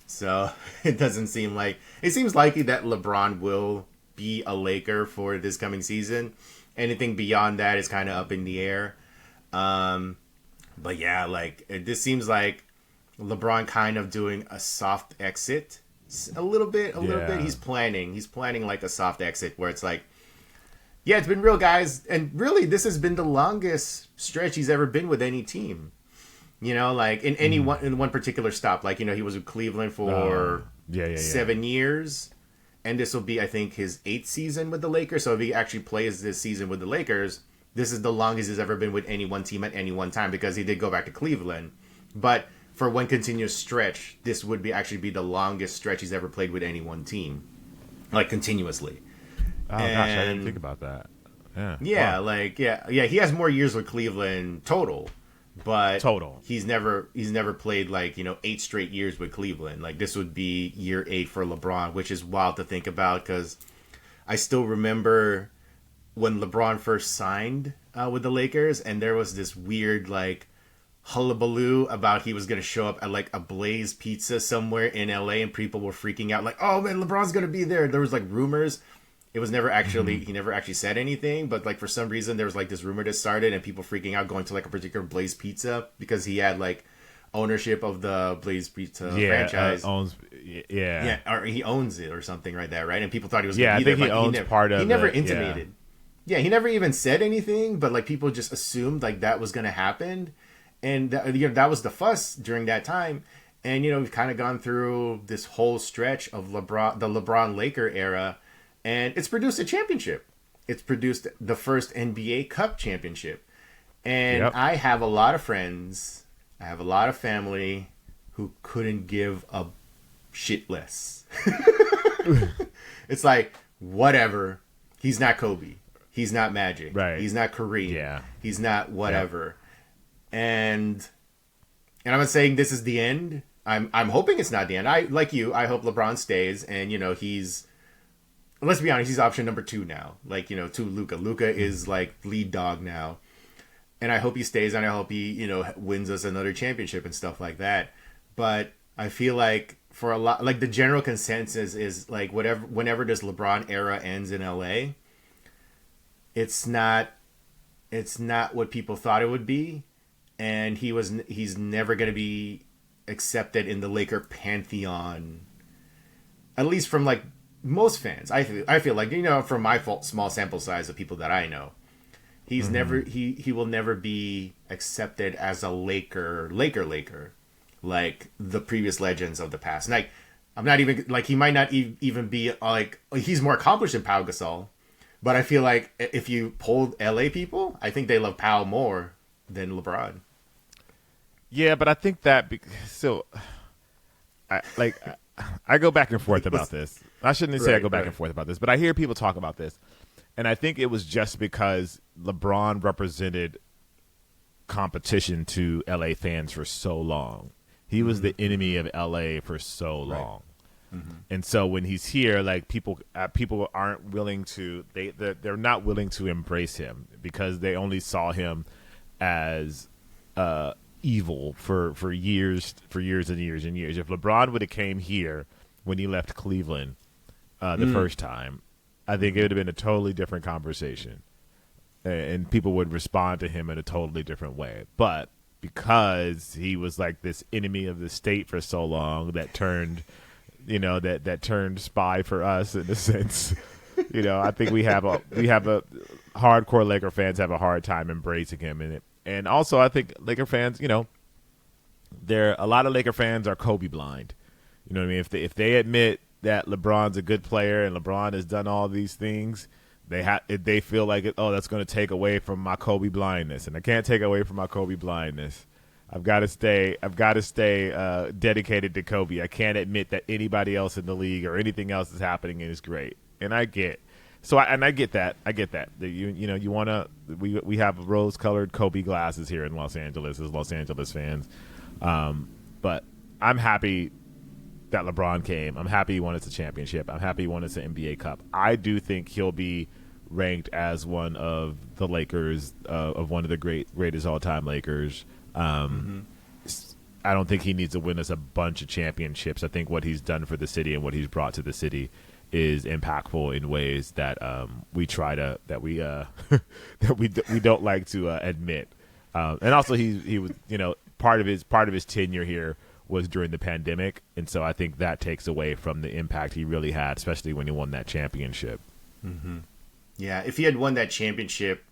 So it seems likely that LeBron will be a Laker for this coming season. Anything beyond that is kind of up in the air. But yeah, this seems like LeBron kind of doing a soft exit. A little bit. He's planning like a soft exit where it's like, yeah, it's been real, guys. And really, this has been the longest stretch he's ever been with any team. In one particular stop. He was with Cleveland for 7 years. And this will be, I think, his 8th season with the Lakers. So if he actually plays this season with the Lakers, this is the longest he's ever been with any one team at any one time, because he did go back to Cleveland. But for one continuous stretch, this would be the longest stretch he's ever played with any one team. Continuously. Oh, gosh, I didn't think about that. Yeah. Yeah, wow. He has more years with Cleveland total. But he's never played 8 straight years with Cleveland. This would be year 8 for LeBron, which is wild to think about, because I still remember when LeBron first signed with the Lakers, and there was this weird hullabaloo about he was going to show up at a Blaze Pizza somewhere in LA, and people were freaking out oh man, LeBron's going to be there. There was rumors. It was never actually, he never actually said anything, but for some reason there was this rumor that started, and people freaking out going to a particular Blaze Pizza because he had ownership of the Blaze Pizza franchise. Or he owns it or something like that, right? And people thought he was going to be there. He owns part of it. He never intimated. Yeah, he never even said anything, but people just assumed that was going to happen. And that was the fuss during that time. And we've kind of gone through this whole stretch of the LeBron Laker era. And it's produced a championship. It's produced the first NBA Cup championship. And I have a lot of friends, I have a lot of family who couldn't give a shit less. It's whatever. He's not Kobe. He's not Magic. Right. He's not Kareem. Yeah. He's not whatever. And I'm not saying this is the end. I'm hoping it's not the end. I hope LeBron stays, and he's, let's be honest, he's option number 2 now. To Luka. Luka is lead dog now. And I hope he stays, and I hope he, wins us another championship and stuff like that. But I feel for a lot, the general consensus is whenever this LeBron era ends in LA, it's not what people thought it would be. And he's never going to be accepted in the Laker pantheon at least from like most fans, I feel like, from my small sample size of people that I know, he's never he will never be accepted as a Laker like the previous legends of the past. Like, I'm not even like, he might not even be like, he's more accomplished than Pau Gasol, but I feel like if you polled LA people, I think they love Pau more than LeBron. Yeah, but I think that I go back and forth about this. I shouldn't say I go back and forth about this, but I hear people talk about this, and I think it was just because LeBron represented competition to LA fans for so long. He was the enemy of LA for so long. And so when he's here, like, people aren't willing to, they're not willing to embrace him because they only saw him as evil for years and years and years. If LeBron would have came here when he left Cleveland the first time, I think it would have been a totally different conversation, and people would respond to him in a totally different way. But because he was like this enemy of the state for so long, that turned, that turned spy for us in a sense. I think we have a hardcore Laker fans have a hard time embracing him, and also I think Laker fans, a lot of Laker fans are Kobe blind. You know what I mean? If they admit that LeBron's a good player and LeBron has done all these things, they feel like that's going to take away from my Kobe blindness, and I can't take away from my Kobe blindness. I've got to stay dedicated to Kobe. I can't admit that anybody else in the league or anything else is happening is great, and I get that. You want to. We have rose-colored Kobe glasses here in Los Angeles as Los Angeles fans, but I'm happy that LeBron came. I'm happy he won us a championship. I'm happy he won us an NBA Cup. I do think he'll be ranked as one of the Lakers, of one of the greatest all-time Lakers. I don't think he needs to win us a bunch of championships. I think what he's done for the city and what he's brought to the city is impactful in ways that we don't like to admit. And also he was, part of his tenure here was during the pandemic, and so I think that takes away from the impact he really had, especially when he won that championship. Yeah, if he had won that championship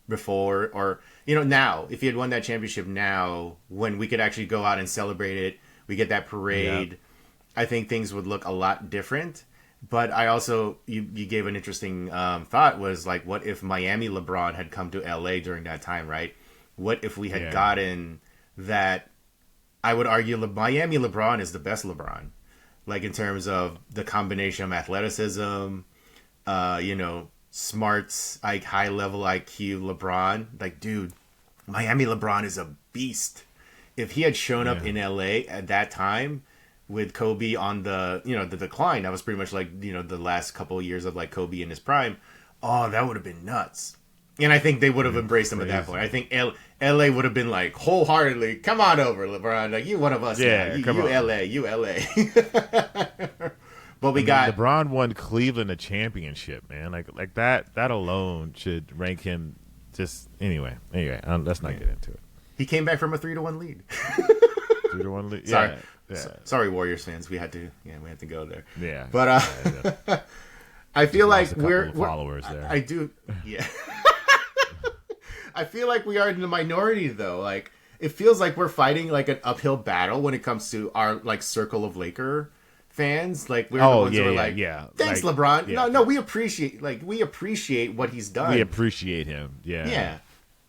before, or now, if he had won that championship now, when we could actually go out and celebrate it, we get that parade, I think things would look a lot different. But I also, you gave an interesting thought, was like, what if Miami LeBron had come to LA during that time, right? What if we had gotten that? I would argue Miami LeBron is the best LeBron, like in terms of the combination of athleticism, smarts, like high level IQ LeBron. Like, dude, Miami LeBron is a beast. If he had shown up in LA at that time with Kobe on the decline, that was pretty much like, the last couple of years of like Kobe in his prime. Oh, that would have been nuts. And I think they would have embraced him at that point. I think LA would have been like wholeheartedly, come on over, LeBron. Like, you one of us. Yeah, you LA. But LeBron won Cleveland a championship, man. Like that alone should rank him. Just anyway. Let's not get into it. He came back from a 3-1 lead. 3-1 lead. Sorry. Yeah. Sorry, Warriors fans. We had to go there. Yeah. But I feel like we're followers there. I do. Yeah. I feel like we are in the minority, though. Like, it feels like we're fighting like an uphill battle when it comes to our like circle of Laker fans. Like, we're the ones who are like, thanks, like, LeBron. Yeah. No, we appreciate what he's done. We appreciate him. Yeah. Yeah.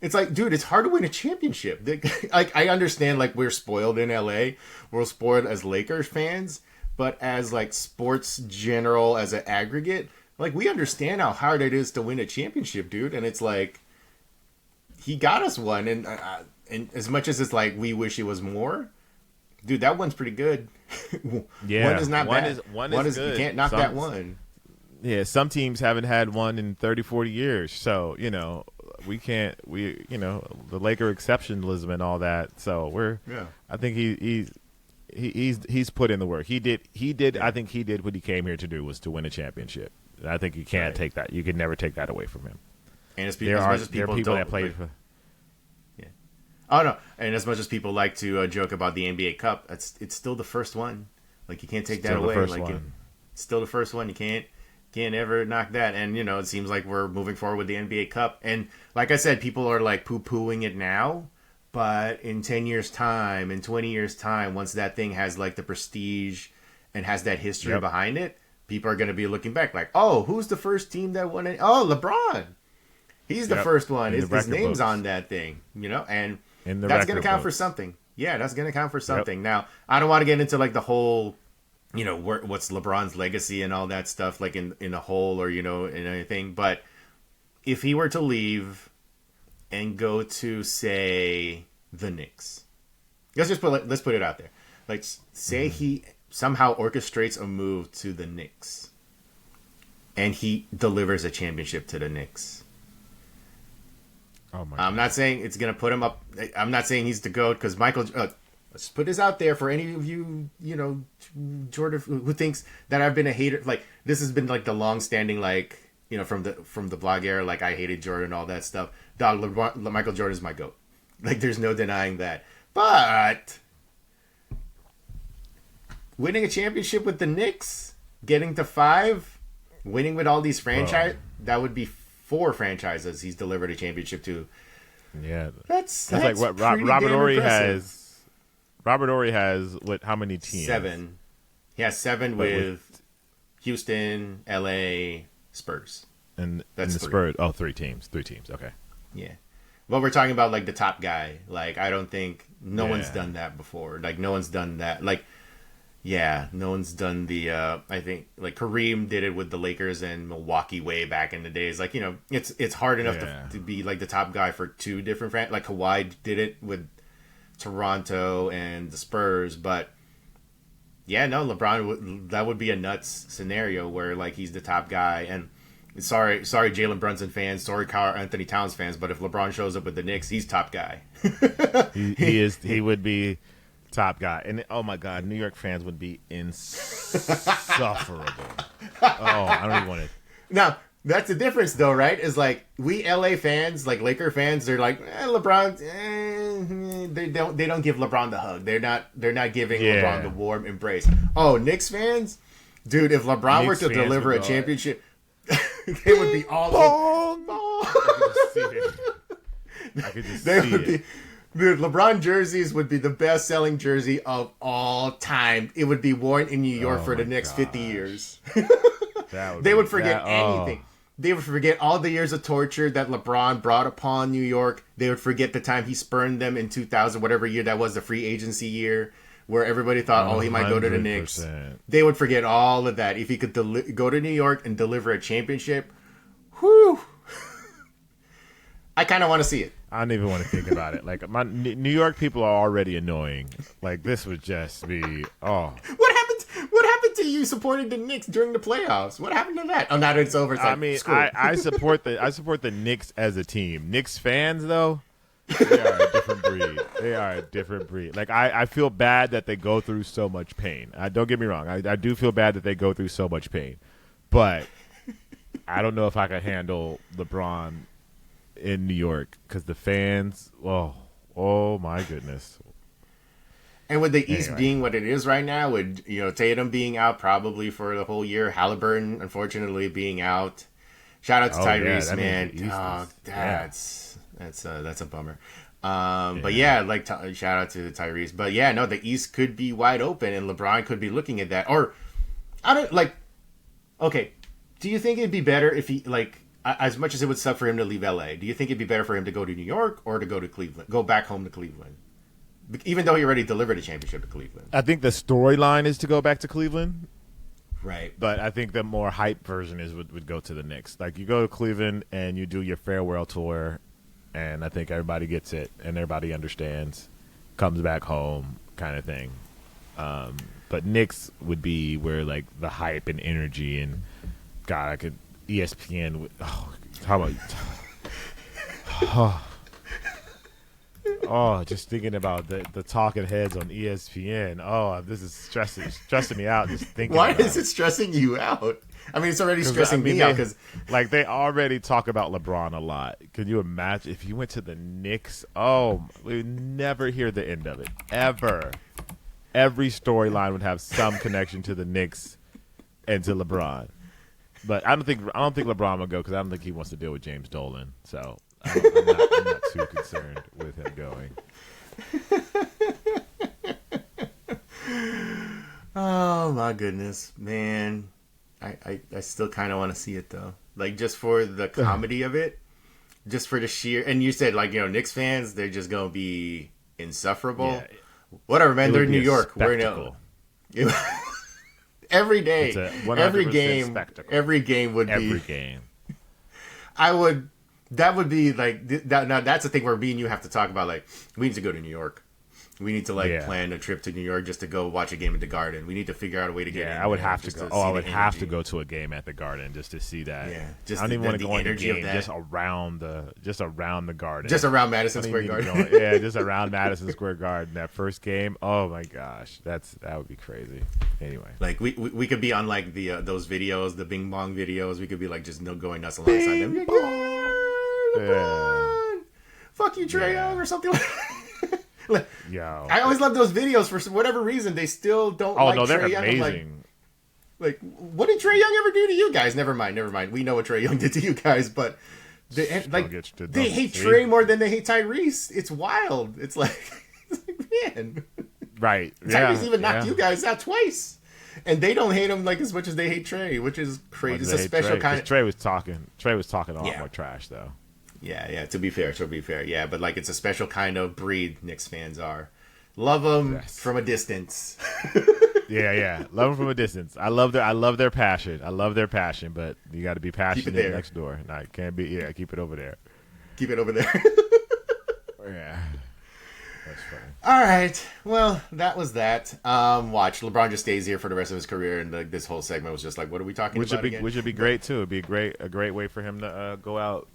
It's like, dude, it's hard to win a championship. Like, I understand, like, we're spoiled in LA. We're spoiled as Lakers fans, but as like sports general, as an aggregate, like, we understand how hard it is to win a championship, dude. And it's like, he got us one, and as much as it's like we wish it was more, dude, that one's pretty good. Yeah, one is not bad. One is good. You can't knock that one. Yeah, some teams haven't had one in 30, 40 years, so we can't. The Laker exceptionalism and all that. So I think he's put in the work. He did. I think he did what he came here to do, was to win a championship. I think you can't take that. You can never take that away from him. And there are people that play for. Yeah. Oh no! And as much as people like to joke about the NBA Cup, it's still the first one. Like, you can't take that away. The first like, one. Still the first one. You can't ever knock that. And it seems like we're moving forward with the NBA Cup. And like I said, people are like poo-pooing it now, but in 10 years time, in 20 years time, once that thing has like the prestige and has that history behind it, people are going to be looking back like, oh, who's the first team that won it? Oh, LeBron. He's the first one. His name's on that thing, and that's going to count for something. Yeah, that's going to count for something. Now, I don't want to get into like the whole, what's LeBron's legacy and all that stuff, like in a whole or, in anything. But if he were to leave and go to, say, the Knicks, let's put it out there. Like, say he somehow orchestrates a move to the Knicks and he delivers a championship to the Knicks. Oh my I'm not saying it's going to put him up. I'm not saying he's the GOAT because Michael. Let's put this out there for any of you, Jordan, who thinks that I've been a hater. Like, this has been like the long-standing, like, from the blog era, like I hated Jordan and all that stuff. Dog, Michael Jordan is my GOAT. Like, there's no denying that. But winning a championship with the Knicks, getting to 5, winning with all these franchise, that would be 4 franchises he's delivered a championship to. Yeah, that's like what Robert Horry has. Robert Horry has how many teams? 7. He has 7 with Houston, LA, Spurs, and that's the 3. Spurs. Oh, 3 teams. 3 teams. Okay. Yeah, but we're talking about like the top guy. Like, I don't think no one's done that before. Like, no one's done that. Like. Yeah, no one's done the, I think, like, Kareem did it with the Lakers and Milwaukee way back in the days. Like, it's hard enough to be, like, the top guy for 2 different like, Kawhi did it with Toronto and the Spurs. But, yeah, no, LeBron, that would be a nuts scenario where, like, he's the top guy. And sorry, Jalen Brunson fans, sorry, Karl Anthony Towns fans, but if LeBron shows up with the Knicks, he's top guy. he would be top guy. And oh my God, New York fans would be insufferable. I don't even want to. Now, that's the difference though, right? Is like, we LA fans, like Laker fans, they're like, LeBron, they don't give LeBron the hug. They're not giving LeBron the warm embrace. Oh, Knicks fans, dude, if LeBron were to deliver a championship, they would be all I could just see it. Dude, LeBron jerseys would be the best-selling jersey of all time. It would be worn in New York for the next 50 years. They would forget anything. They would forget all the years of torture that LeBron brought upon New York. They would forget the time he spurned them in 2000, whatever year that was, the free agency year, where everybody thought, he might go to the Knicks. They would forget all of that. If he could go to New York and deliver a championship, whew. I kind of want to see it. I don't even want to think about it. Like, my New York people are already annoying. Like, this would just be What happened to you supporting the Knicks during the playoffs? What happened to that? Oh, now that it's over. It's like, I mean, I support the Knicks as a team. Knicks fans, though, they are a different breed. They are a different breed. Like, I feel bad that they go through so much pain. Don't get me wrong. I do feel bad that they go through so much pain, but I don't know if I could handle LeBron in New York because the fans, oh my goodness. And with the East being what it is right now, with Tatum being out probably for the whole year, Halliburton unfortunately being out. Shout out to Tyrese, man. That's a bummer. But yeah, like shout out to Tyrese. But yeah, no, the East could be wide open, and LeBron could be looking at that. Or I don't like. Okay, do you think it'd be better if he like? As much as it would suck for him to leave LA, do you think it'd be better for him to go to New York or to go to Cleveland? Go back home to Cleveland? Even though he already delivered a championship to Cleveland. I think the storyline is to go back to Cleveland. Right. But I think the more hype version is would go to the Knicks. Like, you go to Cleveland and you do your farewell tour, and I think everybody gets it and everybody understands, comes back home kind of thing. But Knicks would be where, like, the hype and energy and, God, I could... ESPN. How about? Just thinking about the talking heads on ESPN. This is stressing me out. Just thinking. Why is it stressing you out? I mean, it's already stressing me out because, like, they already talk about LeBron a lot. Can you imagine if you went to the Knicks? Oh, we would never hear the end of it ever. Every storyline would have some connection to the Knicks. and to LeBron. But I don't think LeBron will go because I don't think he wants to deal with James Dolan. So I'm not too concerned with him going. Oh my goodness, man! I still kind of want to see it though, like just for the comedy of it, just for the sheer. And you said like Knicks fans, they're just gonna be insufferable. Yeah, whatever, man. They're in New York. We're in every day, every game would be every game. That would be like that. Now that's the thing where me and you have to talk about. Like, we need to go to New York. We need to plan a trip to New York just to go watch a game at the Garden. We need to figure out a way to get in. I would have to go. I would have to go to a game at the Garden just to see that. Yeah, I don't even want to go in the game. Just around the Garden. Just around Madison Square Garden. Just around Madison Square Garden. That first game. Oh my gosh, that would be crazy. Anyway, like we could be on like the those videos, the Bing Bong videos. We could be like just going nuts alongside them. LeBron! Fuck you, Trae Young, or something like that. I always love those videos for whatever reason. They still don't like Trae they're Young. amazing. Like, what did Trae Young ever do to you guys? Never mind. We know what Trae Young did to you guys, but they hate Trae more than they hate Tyrese. It's wild. It's like man. Right. Tyrese even knocked you guys out twice. And they don't hate him like as much as they hate Trae, which is crazy. It's a special kind of Trae was talking a lot more trash though. Yeah, to be fair. Yeah, but like it's a special kind of breed Knicks fans are. Love them from a distance. yeah. Love them from a distance. I love their passion. But you got to be passionate next door. No, it can't be. Yeah, keep it over there. Yeah. That's funny. All right. Well, that was that. Watch, LeBron just stays here for the rest of his career, and this whole segment was just like, what are we talking about again? Which would be great too. It'd be a great way for him to go out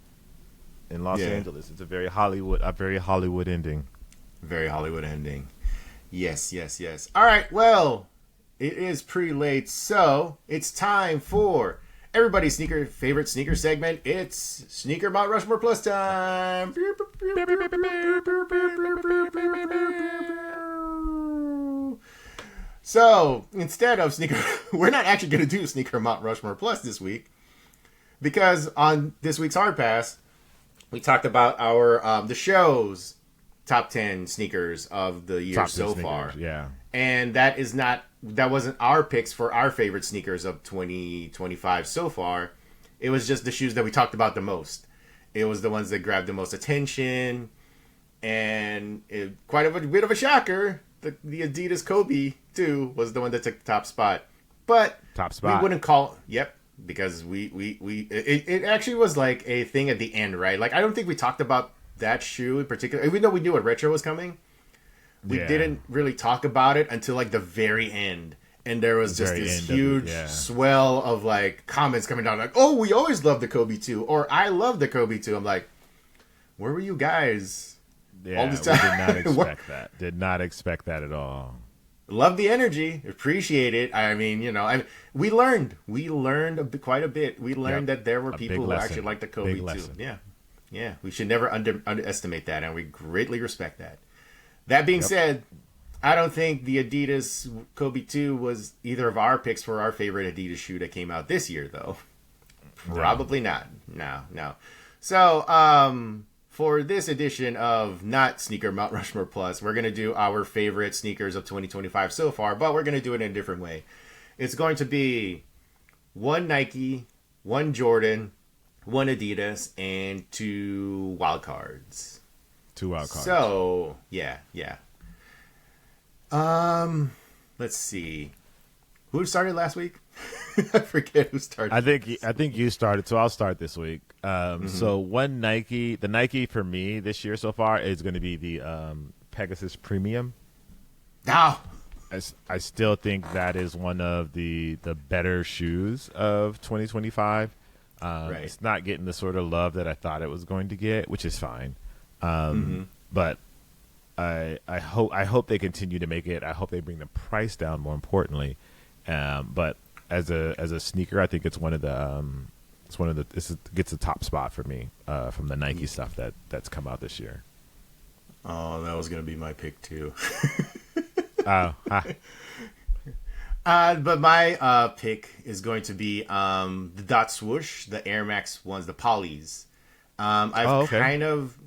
in Los Angeles. It's a very Hollywood ending. Very Hollywood ending. Yes. All right, well, it is pretty late, so it's time for everybody's favorite sneaker segment. It's Sneaker Mount Rushmore Plus time. So, instead of we're not actually going to do Sneaker Mount Rushmore Plus this week, because on this week's Hard Pass, we talked about our the show's top 10 sneakers of the year so far. Yeah. And that wasn't our picks for our favorite sneakers of 2025 so far. It was just the shoes that we talked about the most. It was the ones that grabbed the most attention. And quite a bit of a shocker, the Adidas Kobe 2 was the one that took the top spot. But we wouldn't call... Yep. Because it actually was like a thing at the end, right? Like, I don't think we talked about that shoe in particular. Even though we knew a retro was coming, we didn't really talk about it until like the very end. And there was just this huge swell of like comments coming down like, oh, we always loved the Kobe 2, or I love the Kobe 2. I'm like, where were you guys all this time? Did not expect that at all. Love the energy, appreciate it. I mean, we learned quite a bit. We learned that there were people who actually liked the Kobe too. Yeah. We should never underestimate that, and we greatly respect that. That being said, I don't think the Adidas Kobe 2 was either of our picks for our favorite Adidas shoe that came out this year, though. Probably not. No. So, for this edition of not Sneaker Mount Rushmore Plus, we're going to do our favorite sneakers of 2025 so far, but we're going to do it in a different way. It's going to be one Nike, one Jordan, one Adidas, and two wild cards. So, yeah. Let's see. Who started last week? I forget who started. I think you started, so I'll start this week. So one Nike, the Nike for me this year so far is going to be the Pegasus Premium. Now, I still think that is one of the better shoes of 2025. It's not getting the sort of love that I thought it was going to get, which is fine. But I hope they continue to make it. I hope they bring the price down. More importantly, but as a sneaker, I think it's one of the this gets the top spot for me from the Nike stuff that's come out this year. Oh, that was gonna be my pick too. But my pick is going to be the Dot Swoosh, the Air Max ones, the polys. I've kind of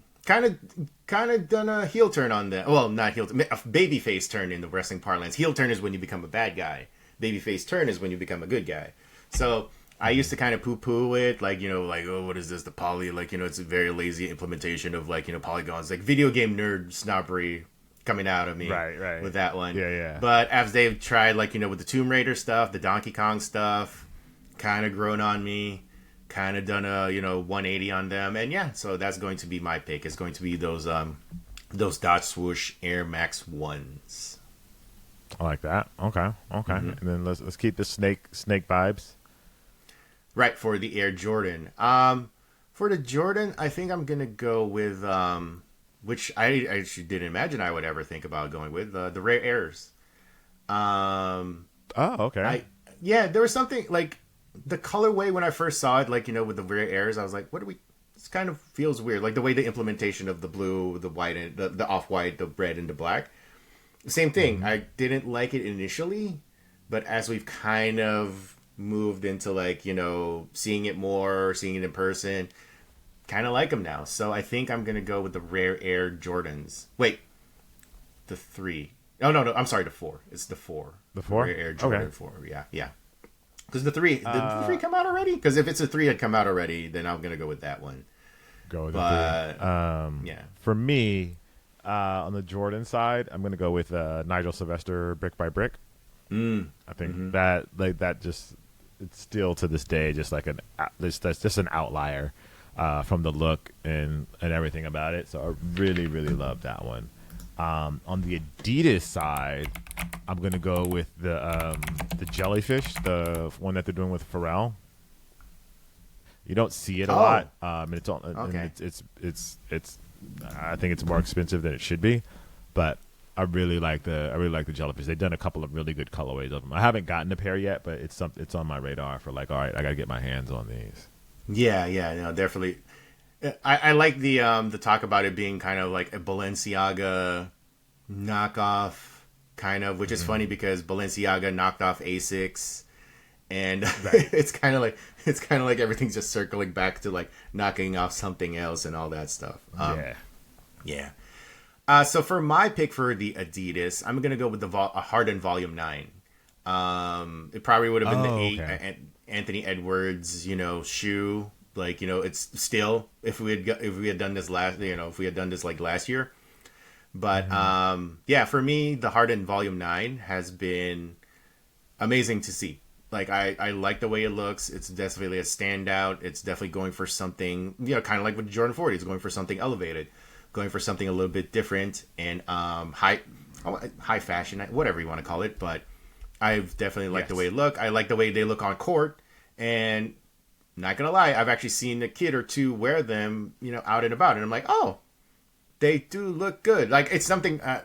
done a heel turn on them. Well, not heel turn, a babyface turn in the wrestling parlance. Heel turn is when you become a bad guy. Babyface turn is when you become a good guy. So I used to kind of poo-poo it, like, oh, what is this, the poly? Like, it's a very lazy implementation of, like, polygons. Like, video game nerd snobbery coming out of me with that one. Yeah. But as they've tried, like, with the Tomb Raider stuff, the Donkey Kong stuff, kind of grown on me. Kind of done a 180 on them, and yeah, so that's going to be my pick. It's going to be those Dot Swoosh Air Max ones. I like that. Okay. And then let's keep the snake vibes. Right, for the Air Jordan. For the Jordan, I think I'm gonna go with which I actually didn't imagine I would ever think about going with the Rare Airs. Okay. There was something like. The colorway when I first saw it, like, with the Rare Airs, I was like, this kind of feels weird. Like the way the implementation of the blue, the white, and the off-white, the red, and the black. Same thing. Mm-hmm. I didn't like it initially, but as we've kind of moved into, like, seeing it more, seeing it in person, kind of like them now. So I think I'm going to go with the Rare Air Jordans. Wait, the 3. Oh, no, I'm sorry, the 4. It's the 4. The 4? Rare Air Jordan 4, yeah. Because the 3, did the 3 come out already? Because if it's a 3 had come out already, then I'm going to go with that one. Go with the 3. Yeah. For me, on the Jordan side, I'm going to go with Nigel Sylvester Brick by Brick. I think that just, it's still to this day just like that's just an outlier from the look and everything about it. So I really, really love that one. On the Adidas side, I'm gonna go with the jellyfish, the one that they're doing with Pharrell. You don't see it a lot, and it's all. Okay. And it's. I think it's more expensive than it should be, but I really like the jellyfish. They've done a couple of really good colorways of them. I haven't gotten a pair yet, but it's on my radar for, like, all right, I gotta get my hands on these. Yeah, no, definitely. I like the talk about it being kind of like a Balenciaga knockoff, kind of, which is funny because Balenciaga knocked off Asics, and it's kind of like everything's just circling back to, like, knocking off something else and all that stuff. Yeah. So for my pick for the Adidas, I'm gonna go with the Harden Volume 9. It probably would have been the 8 Anthony Edwards, shoe. Like, it's still, if we had done this like last year. But for me, the Harden Volume 9 has been amazing to see. Like, I like the way it looks. It's definitely a standout. It's definitely going for something, kind of like with Jordan 40. It's going for something elevated, going for something a little bit different and high fashion, whatever you want to call it. But I've definitely liked the way it look. I like the way they look on court, and not gonna lie, I've actually seen a kid or two wear them, out and about, and I'm like, oh, they do look good. Like, it's something I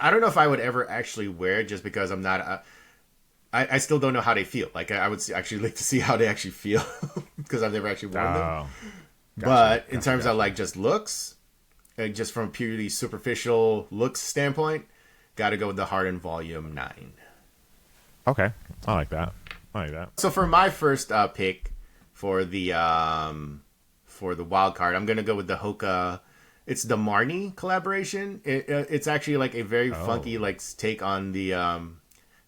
don't know if I would ever actually wear it, just because I'm not. I still don't know how they feel. Like, I would actually like to see how they actually feel because I've never actually worn them. But in terms of, like, just looks, just from a purely superficial looks standpoint, got to go with the Harden Volume 9. Okay, I like that. So for my first pick. For the wild card, I'm gonna go with the Hoka. It's the Marni collaboration. It's actually like a very funky, like, take on the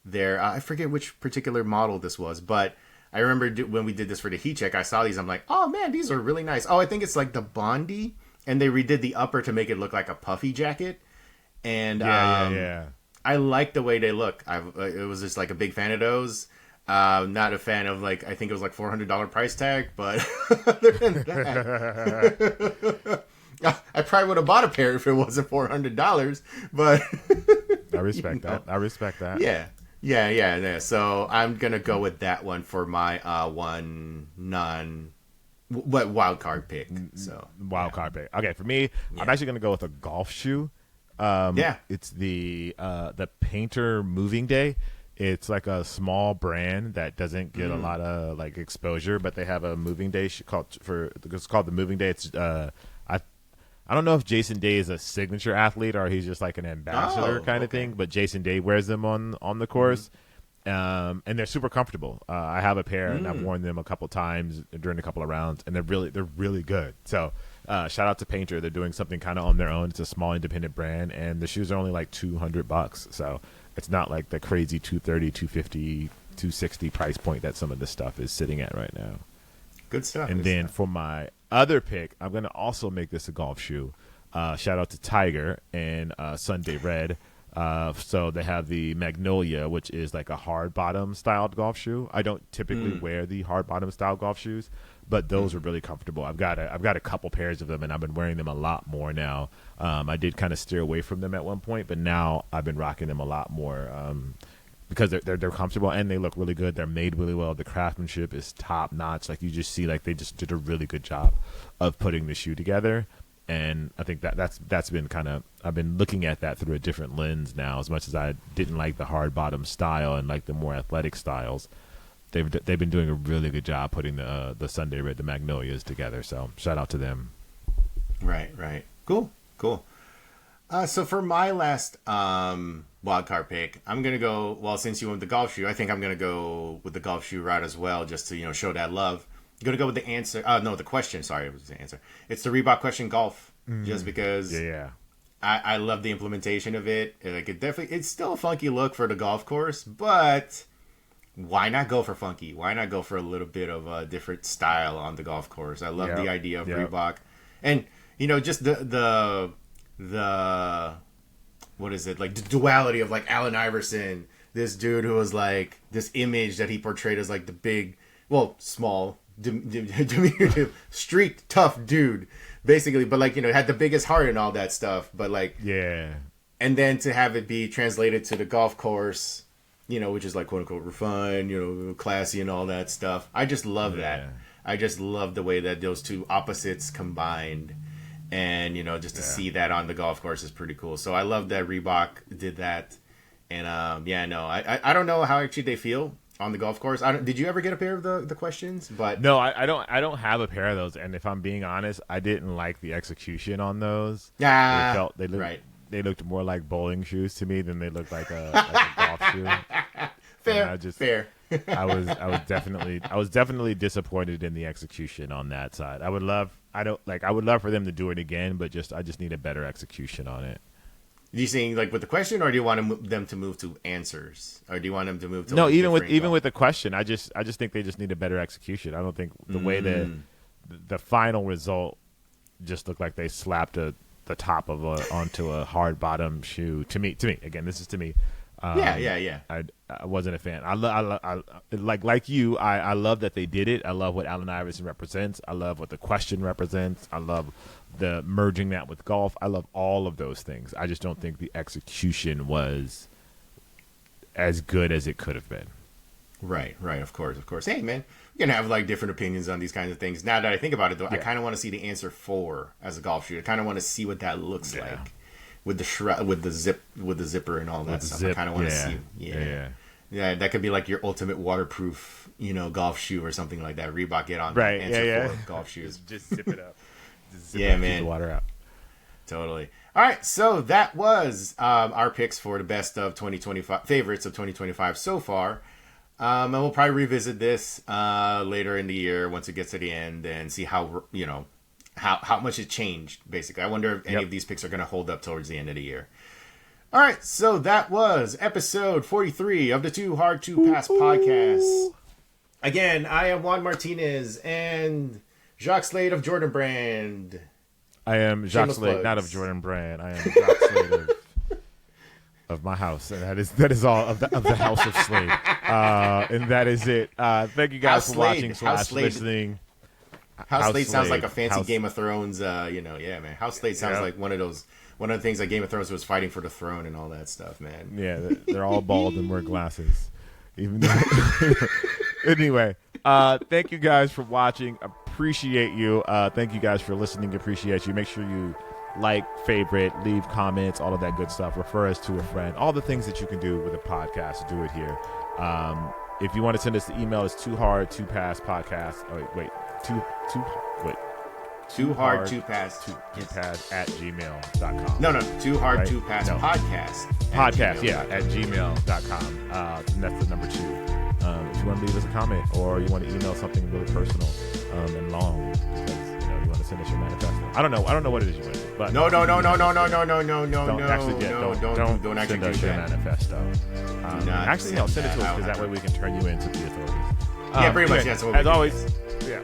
their. I forget which particular model this was, but I remember when we did this for the heat check, I saw these. I'm like, oh man, these are really nice. Oh, I think it's like the Bondi, and they redid the upper to make it look like a puffy jacket. And I like the way they look. It was just like a big fan of those. Not a fan of, like, I think it was like $400 price tag, but other than that, I probably would have bought a pair if it wasn't $400. But I respect that. Yeah. So I'm gonna go with that one for my wild card pick. So wild card pick. Okay, for me, I'm actually gonna go with a golf shoe. It's the Painter Moving Day. It's like a small brand that doesn't get a lot of, like, exposure, but they have a moving day it's called the Moving Day. It's I don't know if Jason Day is a signature athlete or he's just like an ambassador kind of thing, but Jason Day wears them on the course, And they're super comfortable. I have a pair, and I've worn them a couple times during a couple of rounds, and they're really good. So shout out to Painter. They're doing something kind of on their own. It's a small independent brand, and the shoes are only like $200. So it's not like the crazy $230, $250, $260 price point that some of this stuff is sitting at right now. Good stuff. And then for my other pick, I'm going to also make this a golf shoe. Shout out to Tiger and Sunday Red. So they have the Magnolia, which is like a hard bottom styled golf shoe. I don't typically wear the hard bottom style golf shoes, but those are really comfortable. I've got a couple pairs of them, and I've been wearing them a lot more now. I did kind of steer away from them at one point, but now I've been rocking them a lot more because they're comfortable and they look really good. They're made really well. The craftsmanship is top notch. Like you just see, like they just did a really good job of putting the shoe together. And I think that's been kind of, I've been looking at that through a different lens now. As much as I didn't like the hard bottom style and like the more athletic styles, they've been doing a really good job putting the Sunday Red, the Magnolias together. So shout out to them. Right. Cool. So for my last wild card pick, I'm gonna go. Well, since you went with the golf shoe, I think I'm gonna go with the golf shoe route as well, just to show that love. I'm gonna go with the answer. No, the question. Sorry, it was the answer. It's the Reebok Question Golf, just because. Yeah. I love the implementation of it. Like it's still a funky look for the golf course, but why not go for funky? Why not go for a little bit of a different style on the golf course? I love the idea of Reebok, and just the what is it, like the duality of like Allen Iverson, this dude who was like this image that he portrayed as like the big, small, diminutive, street tough dude, basically, but like had the biggest heart and all that stuff, but like and then to have it be translated to the golf course, which is like quote unquote refined, classy and all that stuff. I just love that. I just love the way that those two opposites combined, and just to see that on the golf course is pretty cool. So I love that Reebok did that, and I don't know how actually they feel on the golf course. Did you ever get a pair of the questions? But no, I don't have a pair of those. And if I'm being honest, I didn't like the execution on those. They looked more like bowling shoes to me than they looked like a golf shoe. Fair. I was definitely disappointed in the execution on that side. I would love for them to do it again, but I just need a better execution on it. Do you saying like with the question, or do you want them to move to answers, or do you want them to move to? No, even with the question, I just think they just need a better execution. I don't think the way that the final result just looked like they slapped the top of onto a hard bottom shoe. To me, again, this is to me. Yeah. I wasn't a fan. I like you. I love that they did it. I love what Allen Iverson represents. I love what the question represents. I love the merging that with golf. I love all of those things. I just don't think the execution was as good as it could have been. Right. Of course. Hey, man, you're gonna have like different opinions on these kinds of things. Now that I think about it, though, I kind of want to see the answer 4 as a golf shoe. I kind of want to see what that looks like. With the zipper and all that stuff. I kind of want to see. Yeah, that could be like your ultimate waterproof, golf shoe or something like that. Reebok, get on right. Answer 4 golf shoes. Just zip it up. Man. Keep the water out. Totally. All right, so that was our picks for the best of 2025 favorites of 2025 so far. And we'll probably revisit this later in the year once it gets to the end and see how how much it changed, basically. I wonder if any of these picks are going to hold up towards the end of the year. All right, so that was episode 43 of the Too Hard to Pass podcast. Again, I am Juan Martinez and Jacques Slade of Jordan Brand. I am Jacques Slade, not of Jordan Brand. I am Jacques Slade of my house, and that is all of the house of Slade. And that is it. Thank you guys for watching / listening. House Slade sounds like a fancy Game of Thrones, man. House Slade sounds like one of the things that Game of Thrones was fighting for the throne and all that stuff, man. Yeah, they're all bald and wear glasses. Even though anyway, thank you guys for watching. Appreciate you. Thank you guys for listening. Appreciate you. Make sure you like, favorite, leave comments, all of that good stuff. Refer us to a friend. All the things that you can do with a podcast, do it here. If you want to send us the email, it's toohardtopasspodcast. Oh, wait. Too hard to pass. Pass at gmail.com. No, too hard Right? to pass No. podcast. Podcast, at gmail.com. And that's the number 2. If you want to leave us a comment or you want to email something really personal and long, because you want to send us your manifesto. I don't know what it is you want to do. But No. Don't actually send us do your that. manifesto. not Actually, no, send it to us because that however. way we can turn you into the authorities. Yeah, pretty much. Anyway, That's what we as do. always.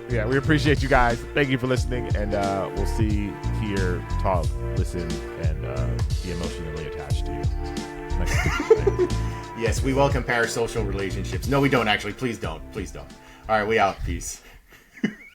Yeah, we appreciate you guys. Thank you for listening, and we'll see, hear, talk, listen, and be emotionally attached to you. Next week. Yes, we welcome parasocial relationships. No, we don't actually. Please don't. All right, we out. Peace.